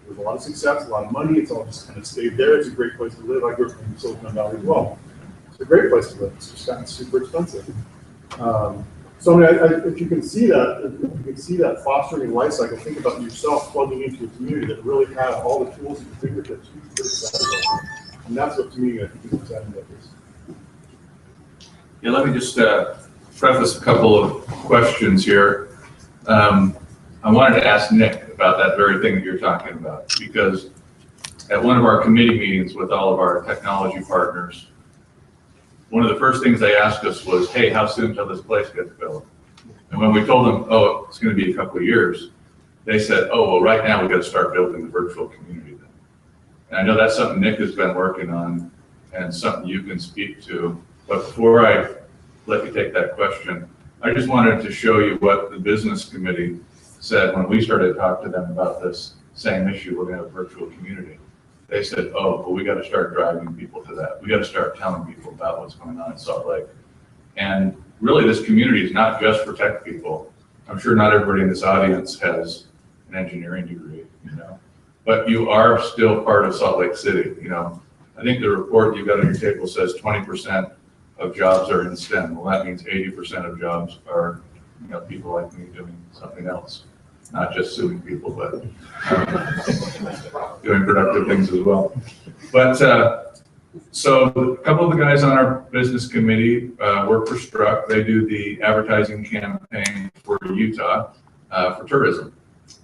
There's a lot of success, a lot of money. It's all just kind of stayed there. It's a great place to live. I grew up in Silicon Valley as well. It's a great place to live. It's just gotten super expensive. So I mean, if you can see that fostering life cycle, think about yourself plugging into a community that really has all the tools at your fingertips. You can pretty excited about it. And that's what, to me, I think is exciting about this. Yeah, let me just preface a couple of questions here. I wanted to ask Nick about that very thing that you're talking about, because at one of our committee meetings with all of our technology partners, one of the first things they asked us was, hey, how soon till this place gets built? And when we told them, oh, it's going to be a couple of years, they said, oh, well, right now we've got to start building the virtual community then. And I know that's something Nick has been working on and something you can speak to. But before I let you take that question, I just wanted to show you what the business committee said when we started to talk to them about this same issue. We're going to have a virtual community. They said, oh, well, we got to start driving people to that. We got to start telling people about what's going on in Salt Lake. And really, this community is not just for tech people. I'm sure not everybody in this audience has an engineering degree, but you are still part of Salt Lake City. I think the report you got on your table says 20% of jobs are in STEM. Well, that means 80% of jobs are, people like me doing something else, not just suing people, but doing productive things as well. But so a couple of the guys on our business committee work for Struck. They do the advertising campaign for Utah for tourism.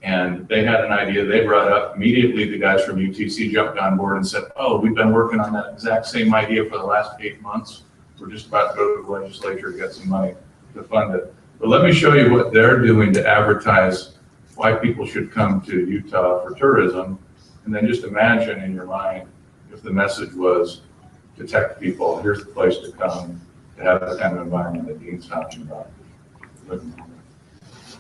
And they had an idea they brought up. Immediately, the guys from UTC jumped on board and said, oh, we've been working on that exact same idea for the last 8 months. We're just about to go to the legislature to get some money to fund it. But let me show you what they're doing to advertise why people should come to Utah for tourism. And then just imagine in your mind if the message was to tech people, here's the place to come to have the kind of environment that Dean's talking about.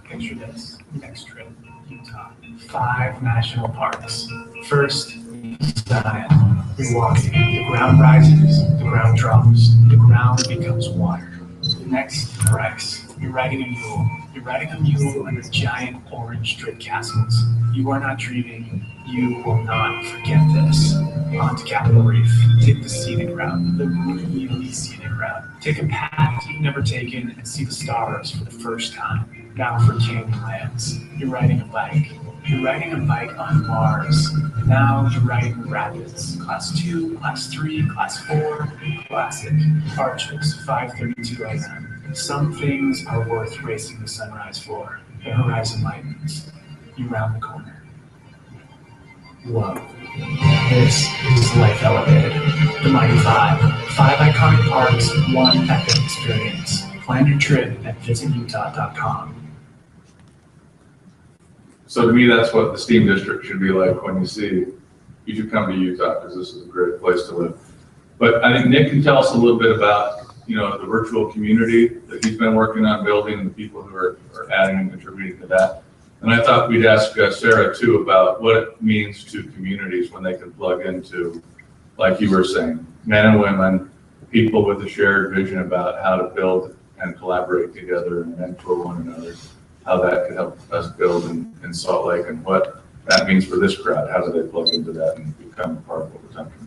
Picture this, next trip, Utah, 5 national parks. First, Zion. We walk in, the ground rises, the ground drops, the ground becomes water. Next, Bryce. You're riding a mule. You're riding a mule under giant orange drip castles. You are not dreaming. You will not forget this. On to Capitol Reef. Take the scenic route, the really scenic route. Take a path you've never taken and see the stars for the first time. Now for Canyonlands. You're riding a bike. You're riding a bike on Mars. Now you're riding the rapids. Class 2, Class 3, Class 4, Classic. Arches, 5:32 a.m. Some things are worth racing the sunrise for. The horizon lightens. You round the corner. Whoa. This is Life Elevated. The Mighty 5. 5 iconic parks, 1 epic experience. Plan your trip at visitutah.com. So to me, that's what the STEAM district should be like when you see, you should come to Utah because this is a great place to live. But I think Nick can tell us a little bit about, the virtual community that he's been working on building and the people who are adding and contributing to that. And I thought we'd ask Sarah too about what it means to communities when they can plug into, like you were saying, men and women, people with a shared vision about how to build and collaborate together and mentor one another, how that could help us build in Salt Lake and what that means for this crowd. How do they plug into that and become part of what we're talking about?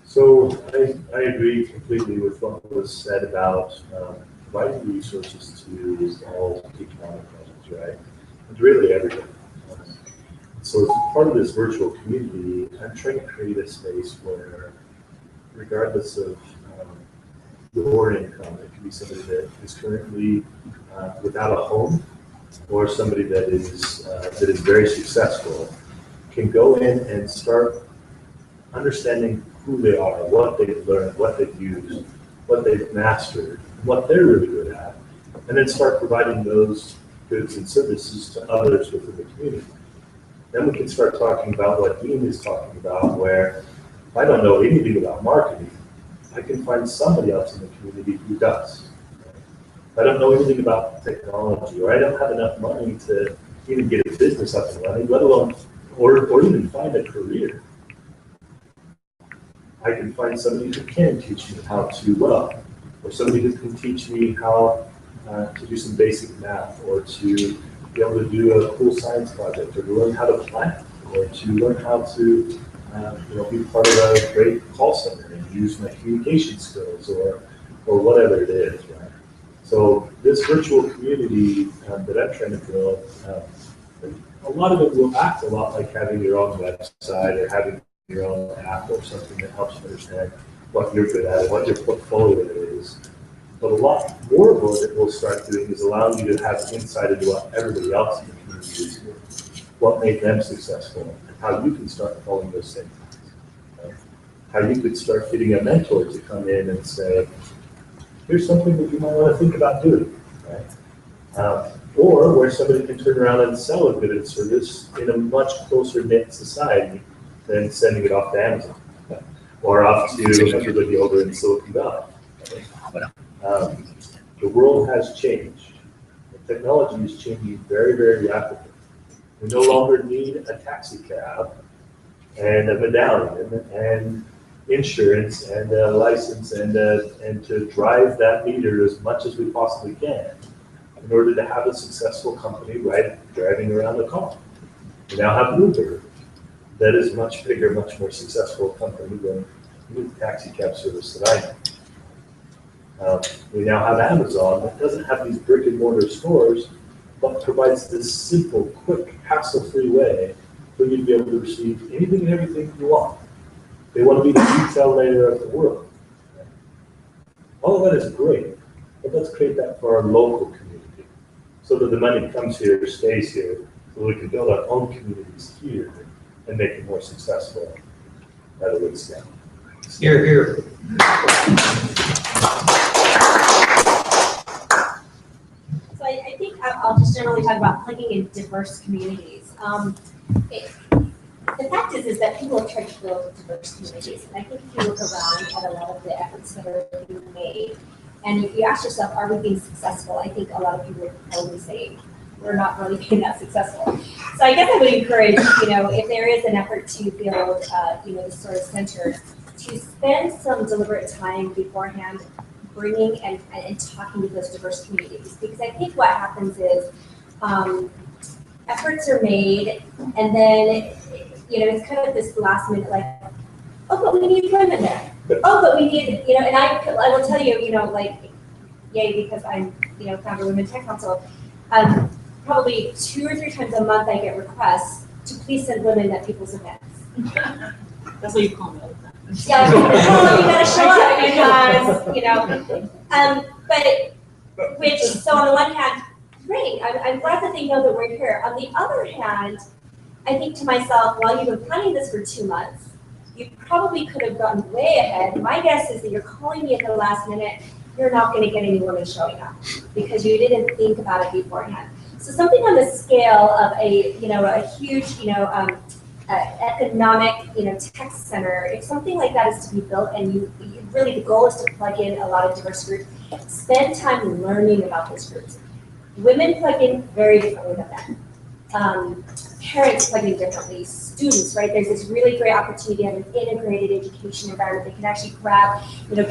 So I agree completely with what was said about providing resources to all economic measures, right? And really everything. So as part of this virtual community, I'm trying to create a space where, regardless of your income, it can be somebody that is currently without a home, or somebody that is very successful, can go in and start understanding who they are, what they've learned, what they've used, what they've mastered, what they're really good at, and then start providing those goods and services to others within the community. Then we can start talking about what Dean is talking about, where if I don't know anything about marketing, I can find somebody else in the community who does. If I don't know anything about technology, or I don't have enough money to even get a business up and running, let alone, or even find a career, I can find somebody who can teach me how to weld, or somebody who can teach me how to do some basic math, or to be able to do a cool science project, or to learn how to plant, or to learn how to be part of a great call center and use my communication skills, or whatever it is, right? So this virtual community that I'm trying to build, a lot of it will act a lot like having your own website or having your own app or something that helps you understand what you're good at and what your portfolio is. But a lot more of what it will start doing is allowing you to have insight into what everybody else in the community is doing, what made them successful, and how you can start following those same paths. Right? How you could start getting a mentor to come in and say, here's something that you might want to think about doing. Right? Or where somebody can turn around and sell a good service in a much closer knit society than sending it off to Amazon or off to everybody over in Silicon Valley. The world has changed. The technology is changing very, very rapidly. We no longer need a taxi cab and a medallion and insurance and a license and to drive that meter as much as we possibly can in order to have a successful company driving around the car. We now have Uber that is much bigger, much more successful company than the taxi cab service that I know. We now have Amazon that doesn't have these brick and mortar stores, but provides this simple, quick, hassle-free way for you to be able to receive anything and everything you want. They want to be the retail layer of the world. All of that is great, but let's create that for our local community so that the money comes here, stays here, so we can build our own communities here and make it more successful at a big scale. Here, here. So I think I'll just generally talk about plugging in diverse communities. The fact is that people have tried to build diverse communities, and I think if you look around at a lot of the efforts that are being made, and if you ask yourself, are we being successful? I think a lot of people would probably say we're not really being that successful. So I guess I would encourage, if there is an effort to build, this sort of center, to spend some deliberate time beforehand bringing and talking to those diverse communities. Because I think what happens is efforts are made, and then, it's kind of this last minute, like, oh, but we need women there. Oh, but we need, and I will tell you, yay, because I'm, founder of Women Tech Council, probably 2 or 3 times a month I get requests to please send women at people's events. That's what you call me all the time. Yeah, well, you gotta show up because, but, so on the one hand, great, I'm glad that they know that we're here. On the other hand, I think to myself, well, you've been planning this for 2 months. You probably could have gotten way ahead. My guess is that you're calling me at the last minute. You're not going to get any women showing up because you didn't think about it beforehand. So something on the scale of a huge, economic, tech center, if something like that is to be built and you really, the goal is to plug in a lot of diverse groups, spend time learning about those groups. Women plug in very differently than men. Parents plug in differently, students, right? There's this really great opportunity to have an integrated education environment that can actually grab,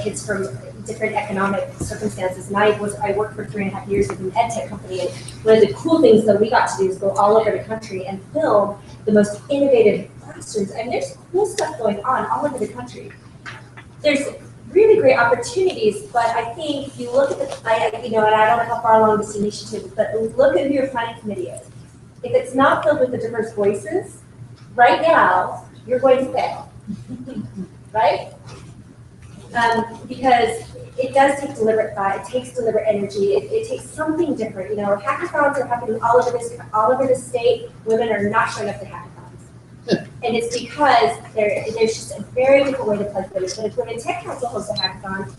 kids from different economic circumstances. And I worked for 3.5 years with an ed tech company, and one of the cool things that we got to do is go all over the country and film the most innovative classrooms. And there's cool stuff going on all over the country. There's really great opportunities, but I think if you look at and I don't know how far along this initiative, but look at who your planning committee is. If it's not filled with the diverse voices, right now, you're going to fail, right? Because it does take deliberate thought, it takes deliberate energy, it takes something different. Hackathons are happening all over the state. Women are not showing up to hackathons. And it's because there's just a very different way to plug them in. But if Women Tech Council hosts a hackathon,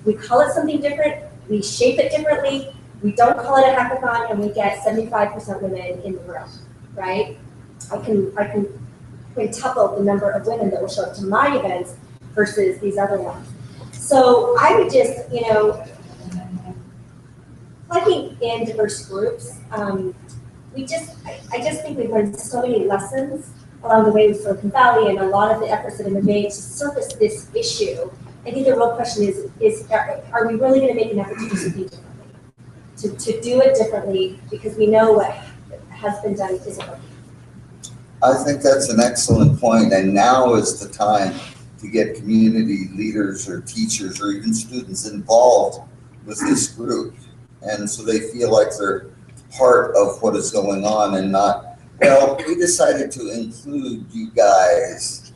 we call it something different, we shape it differently, we don't call it a hackathon, and we get 75% women in the room, right? I can quintuple the number of women that will show up to my events versus these other ones. So I would just, plugging in diverse groups, I just think we've learned so many lessons along the way with Silicon Valley and a lot of the efforts that have been made to surface this issue. I think the real question is are we really going to make an effort to do something differently? To do it differently, because we know what has been done isn't working. I think that's an excellent point, and now is the time to get community leaders or teachers or even students involved with this group, and so they feel like they're part of what is going on and not, well, we decided to include you guys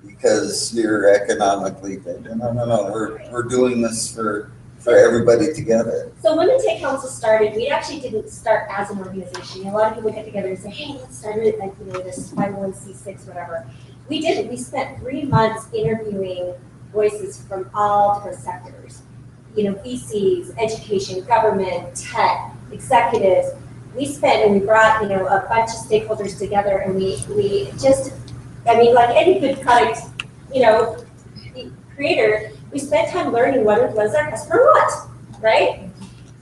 because you're economically, no, we're doing this for everybody together. So Women Tech Council started, we actually didn't start as an organization. A lot of people get together and say, hey, let's start it like, this 501c6, whatever. We didn't. We spent 3 months interviewing voices from all different sectors. VCs, education, government, tech, executives. We spent, and we brought, a bunch of stakeholders together, and we just, like any good product, creator, we spent time learning what was our customer want, right?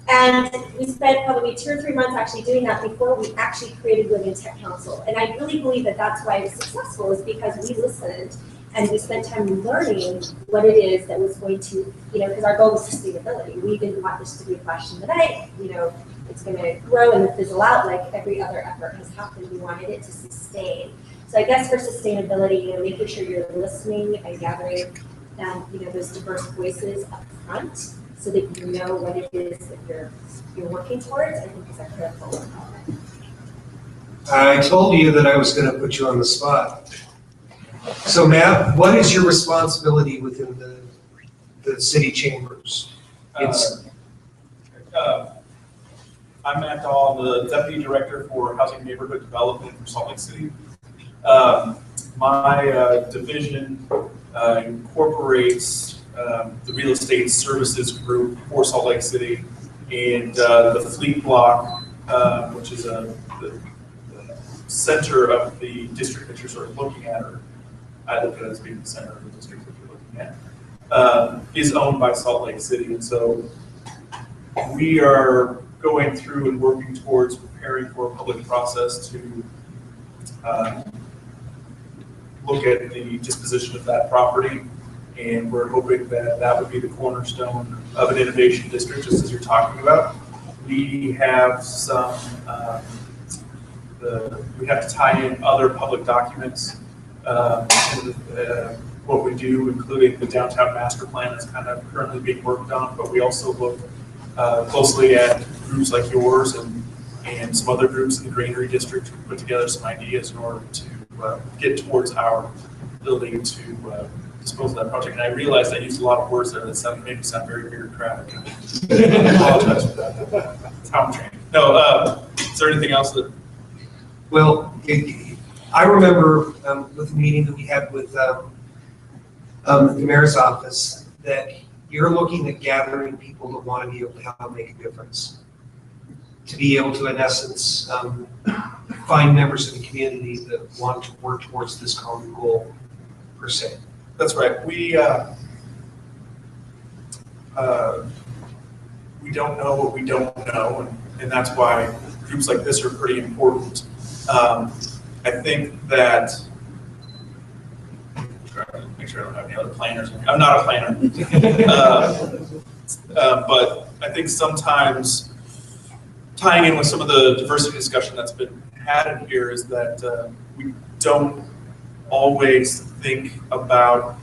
And we spent probably 2 or 3 months actually doing that before we actually created Women Tech Council. And I really believe that that's why it was successful, is because we listened and we spent time learning what it is that was going to, because our goal was sustainability. We didn't want this to be a flash in the night, it's going to grow and fizzle out like every other effort has happened. We wanted it to sustain. So I guess for sustainability, making sure you're listening and gathering, those diverse voices up front, so that you know what it is that you're working towards, I think is a critical element. I told you that I was going to put you on the spot. So Matt, what is your responsibility within the city chambers? I'm Matt Dahl, I'm the Deputy Director for Housing and Neighborhood Development for Salt Lake City. My division incorporates the Real Estate Services Group for Salt Lake City and the Fleet Block, which is the center of the district that you're sort of looking at, or I look at it as being the center of the district that you're looking at, is owned by Salt Lake City. And so we are going through and working towards preparing for a public process to look at the disposition of that property. And we're hoping that that would be the cornerstone of an innovation district, just as you're talking about. We have some, we have to tie in other public documents what we do, including the downtown master plan that's kind of currently being worked on, but we also look closely at groups like yours and some other groups in the Granary District who put together some ideas in order to get towards our ability to dispose of that project. And I realized I used a lot of words there that made me sound very bureaucratic. I apologize for that. That's how I'm trained. No, is there anything else that? Well, I remember with the meeting that we had with the mayor's office that you're looking at gathering people that want to be able to help make a difference. To be able to, in essence, find members of the community that want to work towards this common goal, per se. That's right. We don't know what we don't know, and that's why groups like this are pretty important. I think that, make sure I don't have any other planners. I'm not a planner. But I think sometimes tying in with some of the diversity discussion that's been had in here is that we don't always think about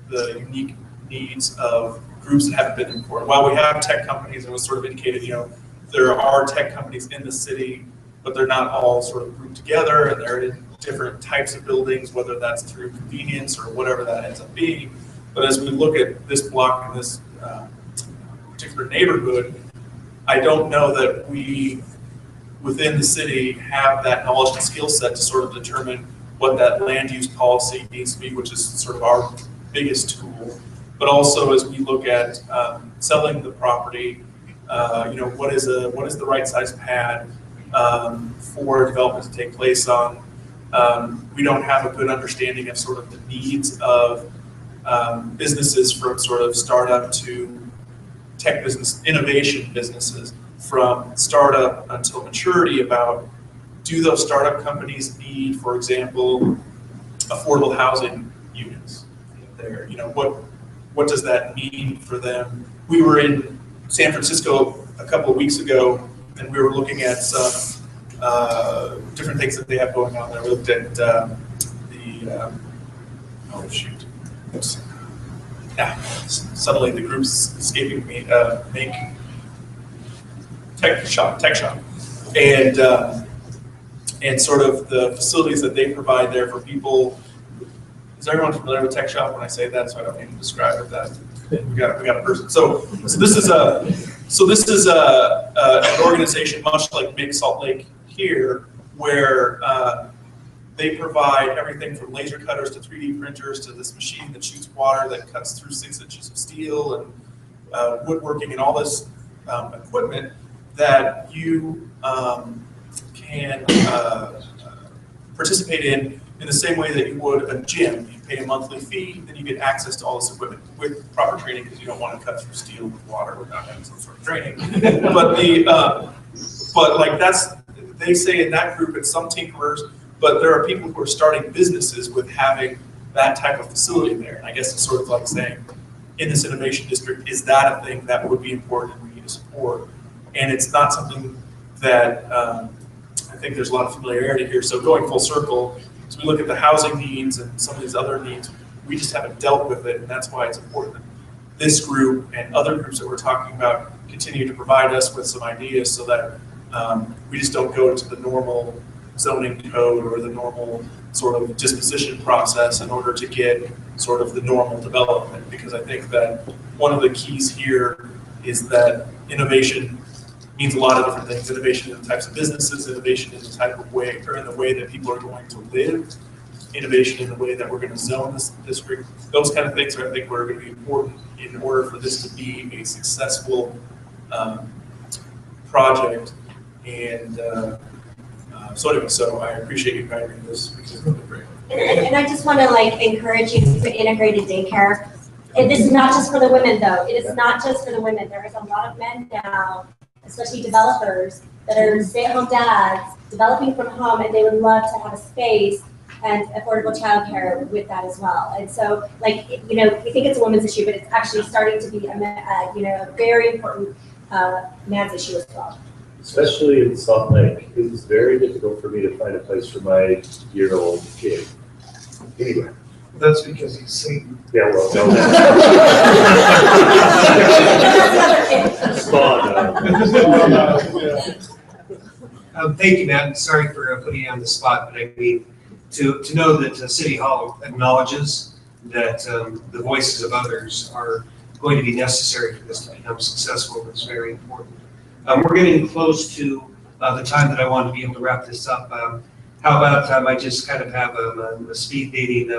the unique needs of groups that haven't been there before. While we have tech companies, and it was sort of indicated, there are tech companies in the city, but they're not all sort of grouped together, and they're in different types of buildings, whether that's through convenience or whatever that ends up being. But as we look at this block and this particular neighborhood, I don't know that we, within the city, have that knowledge and skill set to sort of determine what that land use policy needs to be, which is sort of our biggest tool. But also as we look at selling the property, what is the right size pad for development to take place on? We don't have a good understanding of sort of the needs of businesses from sort of startup to tech business, innovation businesses, from startup until maturity, about do those startup companies need, for example, affordable housing units there? What does that mean for them? We were in San Francisco a couple of weeks ago, and we were looking at some different things that they have going on there. We looked at suddenly the group's escaping me. Make tech shop, and sort of the facilities that they provide there for people. Is everyone familiar with tech shop when I say that? So I don't need to describe it. That we got a person. So this is an organization much like Make Salt Lake here, where they provide everything from laser cutters to 3D printers to this machine that shoots water that cuts through 6 inches of steel, and woodworking and all this equipment that you can participate in the same way that you would a gym. You pay a monthly fee, then you get access to all this equipment with proper training, because you don't want to cut through steel with water without having some sort of training. But like they say in that group, it's some tinkerers, but there are people who are starting businesses with having that type of facility there. And I guess it's sort of like saying, in this innovation district, is that a thing that would be important and we need to support? And it's not something that I think there's a lot of familiarity here. So going full circle, as we look at the housing needs and some of these other needs, we just haven't dealt with it, and that's why it's important that this group and other groups that we're talking about continue to provide us with some ideas so that we just don't go into the normal zoning code or the normal sort of disposition process in order to get sort of the normal development. Because I think that one of the keys here is that innovation means a lot of different things. Innovation in the types of businesses, innovation in the type of way, or in the way that people are going to live, innovation in the way that we're going to zone this district. Those kind of things are, I think, are going to be important in order for this to be a successful project. And so I appreciate you guiding this because it's really great. And I just want to encourage you to put integrated daycare. And this is not just for the women though. It is not just for the women. There is a lot of men now, especially developers, that are stay-at-home dads developing from home, and they would love to have a space and affordable childcare with that as well. And so, we think it's a women's issue, but it's actually starting to be a very important man's issue as well. Especially in Salt Lake, it was very difficult for me to find a place for my year-old kid. Anyway. That's because he's Satan. Yeah, well, no. Thank you, Matt. Sorry for putting you on the spot, but I mean, to know that City Hall acknowledges that the voices of others are going to be necessary for this to become successful is very important. We're getting close to the time that I wanted to be able to wrap this up. How about I just kind of have a speed dating?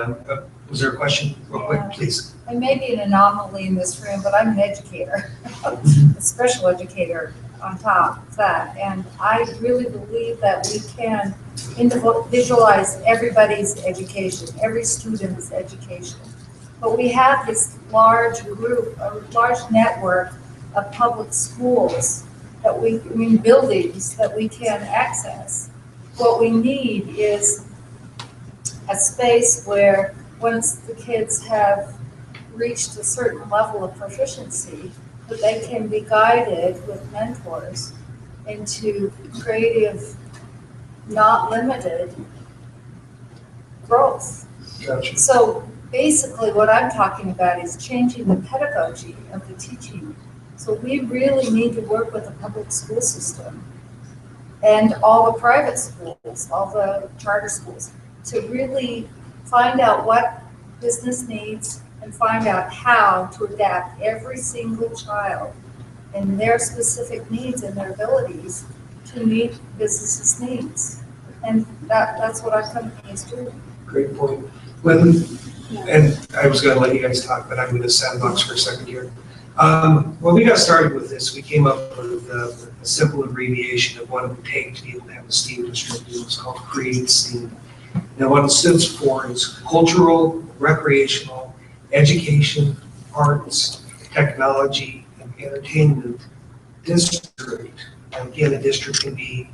Was there a question real quick, please? I may be an anomaly in this room, but I'm an educator, a special educator on top of that. And I really believe that we can individualize everybody's education, every student's education. But we have this large group, a large network of public schools buildings that we can access. What we need is a space where once the kids have reached a certain level of proficiency, that they can be guided with mentors into creative, not limited growth. Gotcha. So basically what I'm talking about is changing the pedagogy of the teaching. So we really need to work with the public school system and all the private schools, all the charter schools, to really find out what business needs and find out how to adapt every single child and their specific needs and their abilities to meet business's needs. And that's what our company is doing. Great point. And I was going to let you guys talk, but I'm going to sandbox for a second here. When we got started with this, we came up with a simple abbreviation of what it would take to be able to have a STEAM district. It was called Create STEAM. Now, what it stands for is cultural, recreational, education, arts, technology, and entertainment district. And again, a district can be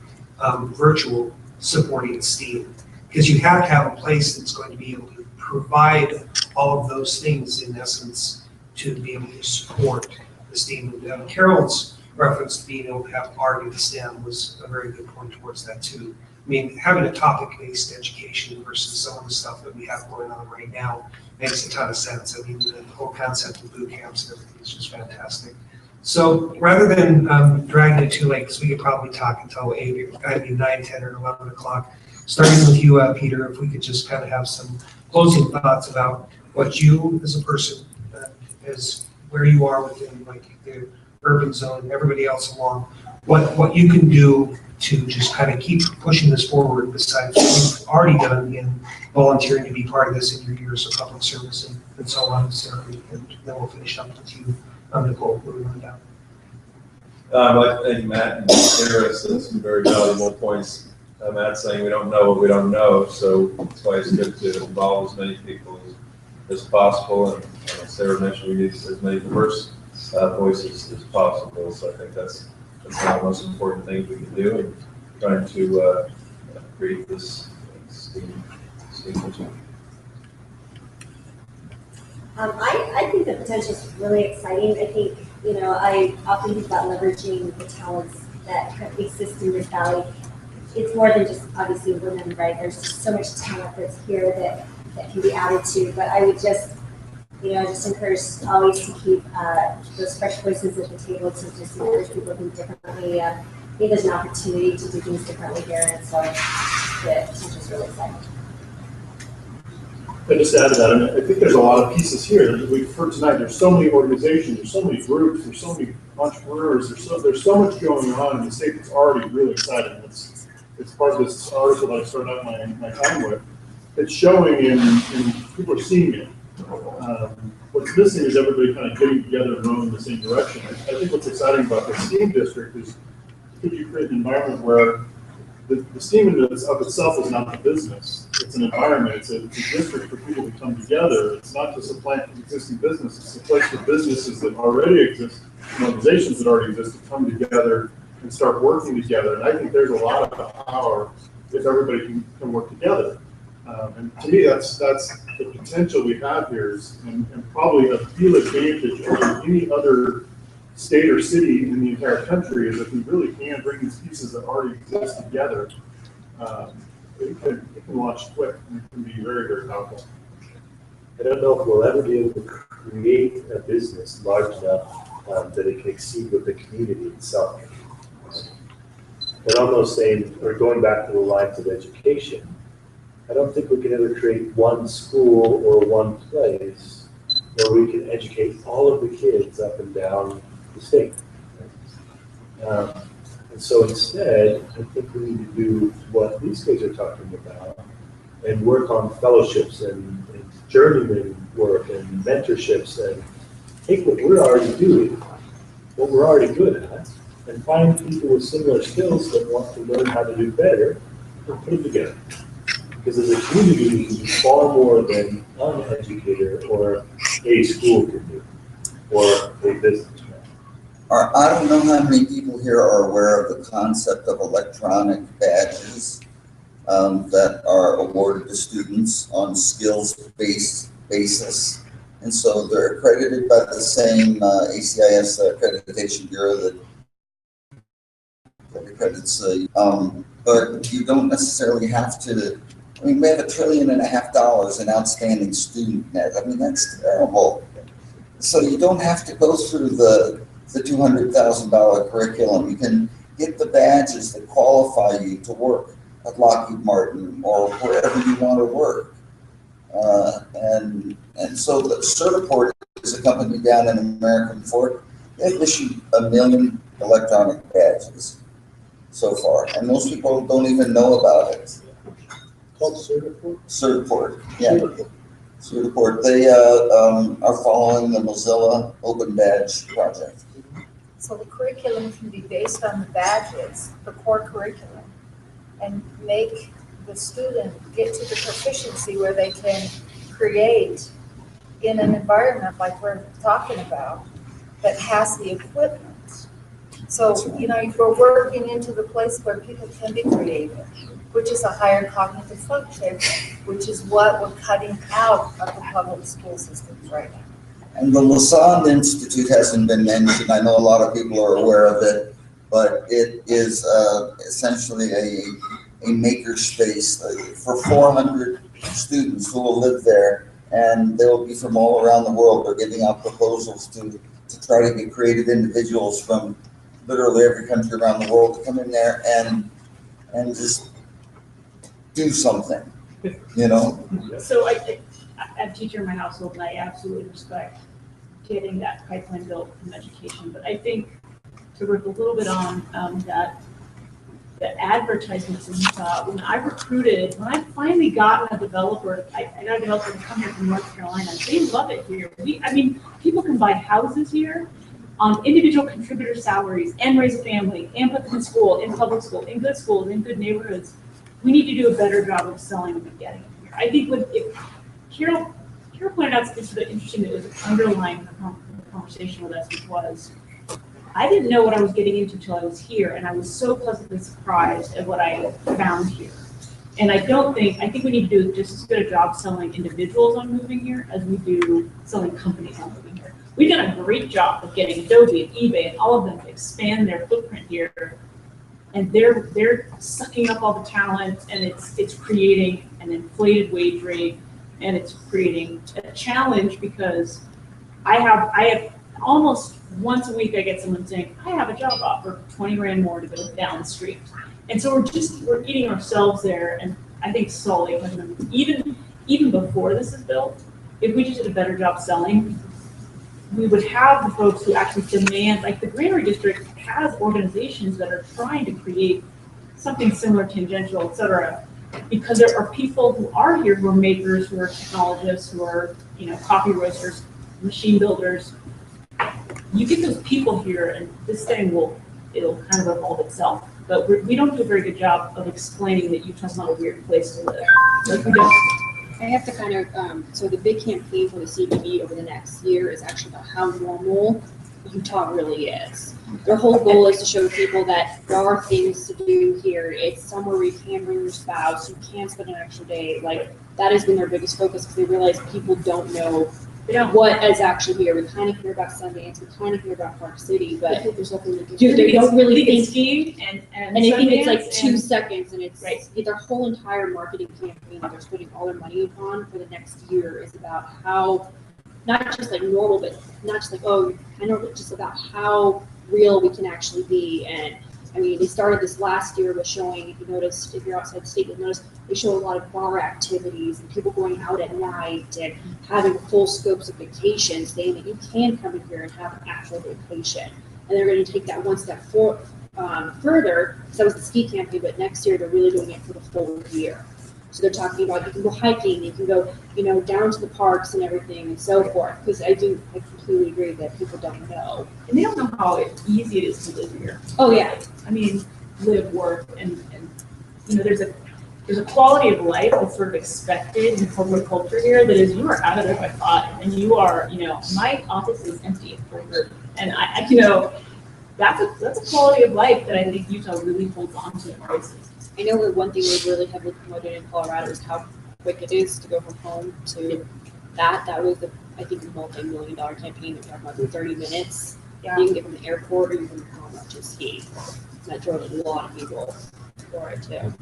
virtual, supporting STEAM, because you have to have a place that's going to be able to provide all of those things, in essence, to be able to support the STEAM. And Carol's reference to being able to have art in STEM was a very good point towards that too. I mean, having a topic-based education versus some of the stuff that we have going on right now makes a ton of sense. I mean, the whole concept of boot camps and everything is just fantastic. So rather than dragging it too late, because we could probably talk until 9, 10, or 11 o'clock, starting with you, Peter, if we could just kind of have some closing thoughts about what you as a person, as where you are within the urban zone and everybody else along, what you can do to just kind of keep pushing this forward besides what you've already done in volunteering to be part of this in your years of public service and so on, Sarah, and then we'll finish up with you, Nicole, what we run down. I think Matt and Sarah said some very valuable points. Matt's saying we don't know what we don't know, so that's why it's good to involve as many people as possible. And Sarah mentioned we need as many diverse voices as possible. So I think that's one of the most important things we can do in trying to create this STEAM system. I think the potential is really exciting. I think, I often think about leveraging the talents that exists in this valley. It's more than just obviously women, right? There's just so much talent that's here that can be added to. But I would just, just encourage always to keep those fresh voices at the table, to just encourage people to think differently. I think there's an opportunity to do things differently here, and so the teacher's really excited. And just to add to that, I think there's a lot of pieces here that we've heard tonight. There's so many organizations, there's so many groups, there's so many entrepreneurs, there's so much going on in the state that's already really exciting. It's part of this article that I started out my time with. It's showing in people are seeing it. What's missing is everybody kind of getting together and rowing in the same direction. I think what's exciting about the STEAM district is could you create an environment where the STEAM of itself is not a business. It's an environment. It's a district for people to come together. It's not to supplant existing business. It's a place for businesses that already exist, and organizations that already exist, to come together and start working together. And I think there's a lot of power if everybody can work together. And to me, that's the potential we have here, and probably a real advantage over any other state or city in the entire country, is if we really can bring these pieces that already exist together. It can launch quick, and it can be very, very powerful. I don't know if we'll ever be able to create a business large enough that it can exceed what the community itself can. But on those same, or going back to the lines of education, I don't think we can ever create one school or one place where we can educate all of the kids up and down the state. And so instead, I think we need to do what these guys are talking about and work on fellowships and journeyman work and mentorships, and take what we're already doing, what we're already good at, and find people with similar skills that want to learn how to do better and put them together. Because as a community, we can do far more than an educator or a school can do, or a business. I don't know how many people here are aware of the concept of electronic badges that are awarded to students on skills-based basis. And so they're accredited by the same ACIS accreditation bureau that accredits, but you don't necessarily have to. I mean, we have $1.5 trillion in outstanding student debt. I mean, that's terrible. So you don't have to go through the $200,000 curriculum. You can get the badges that qualify you to work at Lockheed Martin or wherever you want to work. And so the Certiport is a company down in American Fork. They've issued 1 million electronic badges so far, and most people don't even know about it. Called Certiport? Certiport, yeah. Certiport. They are following the Mozilla Open Badge project. So the curriculum can be based on the badges, the core curriculum, and make the student get to the proficiency where they can create in an environment like we're talking about that has the equipment. So, we're working into the place where people can be creative, which is a higher cognitive function, which is what we're cutting out of the public school systems right now. And the Lausanne Institute hasn't been mentioned. I know a lot of people are aware of it, but it is essentially a maker space for 400 students who will live there, and they will be from all around the world. They're giving out proposals to try to get creative individuals from literally every country around the world to come in there and just do something, So I have a teacher in my household, and I absolutely respect getting that pipeline built in education. But I think to work a little bit on that, the advertisements in Utah, when I finally got a developer, I got a developer to come here from North Carolina. They love it here. People can buy houses here on individual contributor salaries and raise a family and put them in school, in public school, in good schools, in good neighborhoods. We need to do a better job of selling them and getting them here. I think Carol pointed out something sort of interesting that was underlying the conversation with us, which was, I didn't know what I was getting into until I was here, and I was so pleasantly surprised at what I found here. And I think we need to do just as good a job selling individuals on moving here as we do selling companies on moving here. We've done a great job of getting Adobe and eBay and all of them to expand their footprint here and they're sucking up all the talent, and it's creating an inflated wage rate, and it's creating a challenge because I have almost once a week I get someone saying, I have a job offer, 20 grand more to go down the street. And so we're eating ourselves there, and I think Salt Lake, even before this is built, if we just did a better job selling, we would have the folks who actually demand, like the Granary District has organizations that are trying to create something similar, tangential, et cetera, because there are people who are here who are makers, who are technologists, who are, coffee roasters, machine builders. You get those people here, and this thing it'll kind of evolve itself. But we don't do a very good job of explaining that Utah's not a weird place to live. Like we don't. I have to kind of, so the big campaign for the CBD over the next year is actually about how normal Utah really is. Their whole goal is to show people that there are things to do here. It's somewhere where you can bring your spouse, you can spend an extra day. Like, that has been their biggest focus because they realize people don't know what is actually here. We kind of hear about Sundance, we kind of hear about Park City, but they don't really think skiing and I think it's like Sundance 2 seconds, and it's their whole entire marketing campaign that they're spending all their money upon for the next year is about how, not just like normal, but not just like, oh, I know, but just about how real we can actually be. And I mean, they started this last year with showing, if you notice, if you're outside the state, you'll notice they show a lot of bar activities and people going out at night and having full scopes of vacation, saying that you can come in here and have an actual vacation. And they're going to take that one step further, because that was the ski campaign, but next year they're really doing it for the full year. So they're talking about you can go hiking, you can go, down to the parks and everything and so forth. Because I completely agree that people don't know. And they don't know how easy it is to live here. Oh yeah. I mean, live, work, and there's a quality of life that's sort of expected in corporate culture here that is, you are out of there by 5, and you are, my office is empty at 4:30, and I that's a quality of life that I think Utah really holds on to in places. I know that one thing we've really heavily promoted in Colorado is how quick it is to go from home to that. That was, I think, a multi-million-dollar campaign. We're talking about 30 minutes. Yeah. You can get from the airport or you can come home to ski. And that drove a lot of people for it too.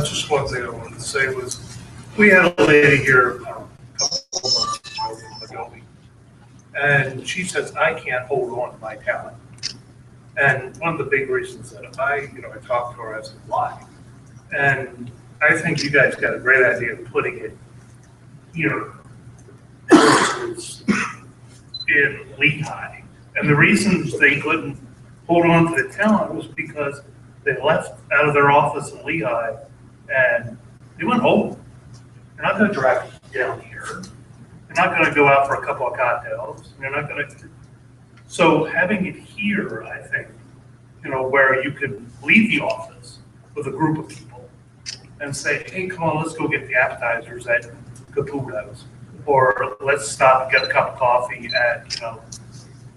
Just one thing I wanted to say was, we had a lady here a couple of months ago, and she says, I can't hold on to my talent. And one of the big reasons that I talked to her, I said, why? And I think you guys got a great idea of putting it here in Lehigh. And the reasons they couldn't hold on to the talent was because they left out of their office in Lehigh and they went home. They're not going to drive down here. They're not going to go out for a couple of cocktails. They're not going to. So having it here, I think, where you could leave the office with a group of people and say, hey, come on, let's go get the appetizers at Caputo's, or let's stop and get a cup of coffee at,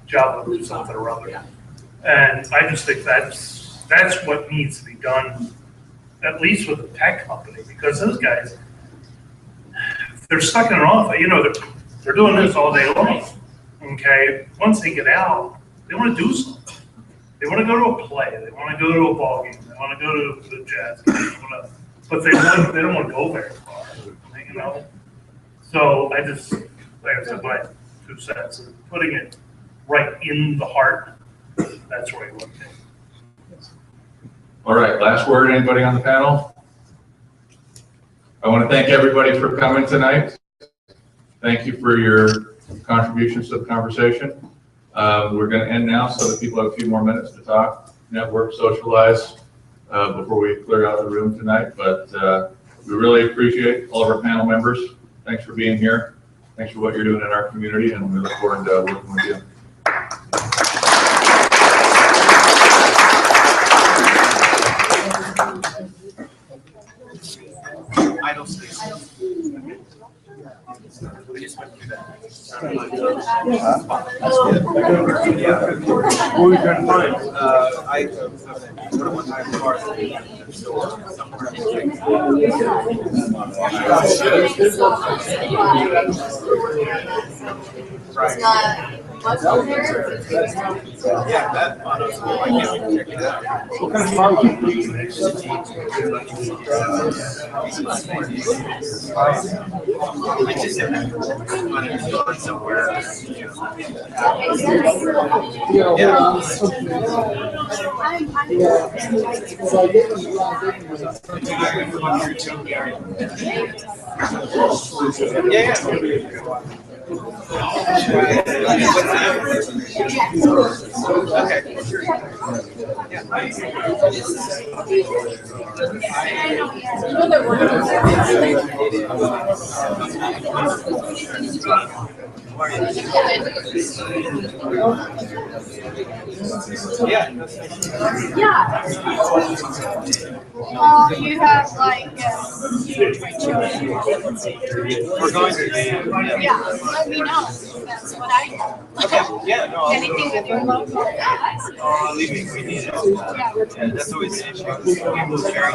Java or something or other. And I just think that's what needs to be done, at least with a tech company, because those guys, they're stuck in an office. They're doing this all day long. Okay, once they get out, they want to do something. They want to go to a play. They want to go to a ball game. They want to go to the jazz game. But they don't want to go very far. So I just, like I said, my 2 cents, and putting it right in the heart. That's where you want it. All right, last word, anybody on the panel? I want to thank everybody for coming tonight. Thank you for your contributions to the conversation. We're going to end now so that people have a few more minutes to talk, network, socialize before we clear out the room tonight. But we really appreciate all of our panel members. Thanks for being here. Thanks for what you're doing in our community, and we look forward to working with you. Idle space. We just went through that. What were you trying to find? I one time car somewhere. It's not Yeah, that one was cool. I can't wait to check it out. What kind of farm do you do? I just wanted to go somewhere. You have like We're going to yeah, let me know. That's what I do. Okay, yeah, no. Anything with your local guys. Believe me, we need it. Yeah, that's always the issue. Very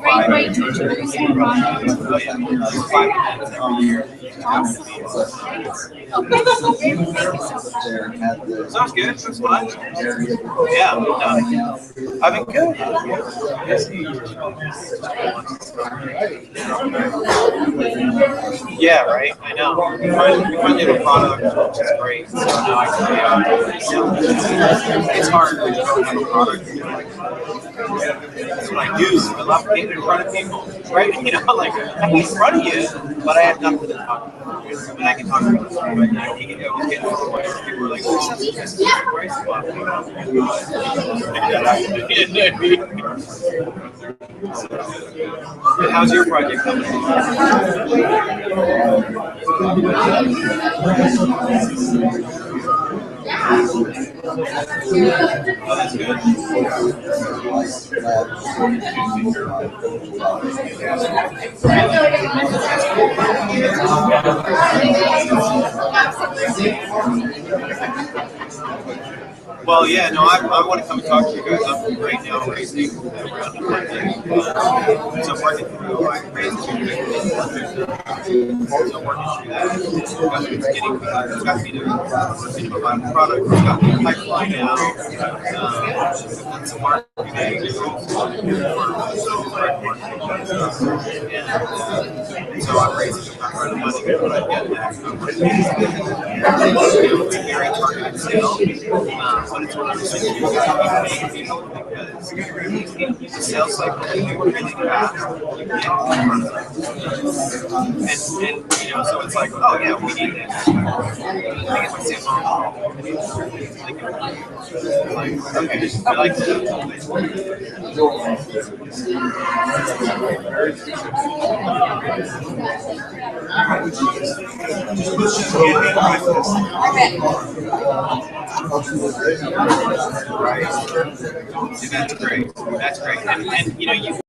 Great way to introduce your product. Oh, yeah. 5 minutes every year. Sounds good. That's fun. Yeah, I've been good. Yeah, right. I know. We finally have a product, which is great. So now I can, it's hard when you don't have a product. That's what I do. I love getting in front of people, right? You know, like I'm in front of you, but I have nothing to talk about. I mean, I can talk about this, but you know, you can always get to the point where people are like, "Oh, this is price swap." And how's your project coming? Oh, that's good. Well, yeah, no, I want to come and talk to you guys. I'm right now raising around funding. So I'm working through, I raised $2 million. So I'm working through that. It's got me to minimum viable product. It's got me a pipeline now. It's a marketing. And so I'm raising a lot of money. What I get next, I'm it's a very targeted sale. But it's one of those things you got to be people because the sales cycle is really fast. And you know, so it's like, oh yeah, we need this. I get my CFO like, okay, I like that. Right. That's great. That's great. And you know, you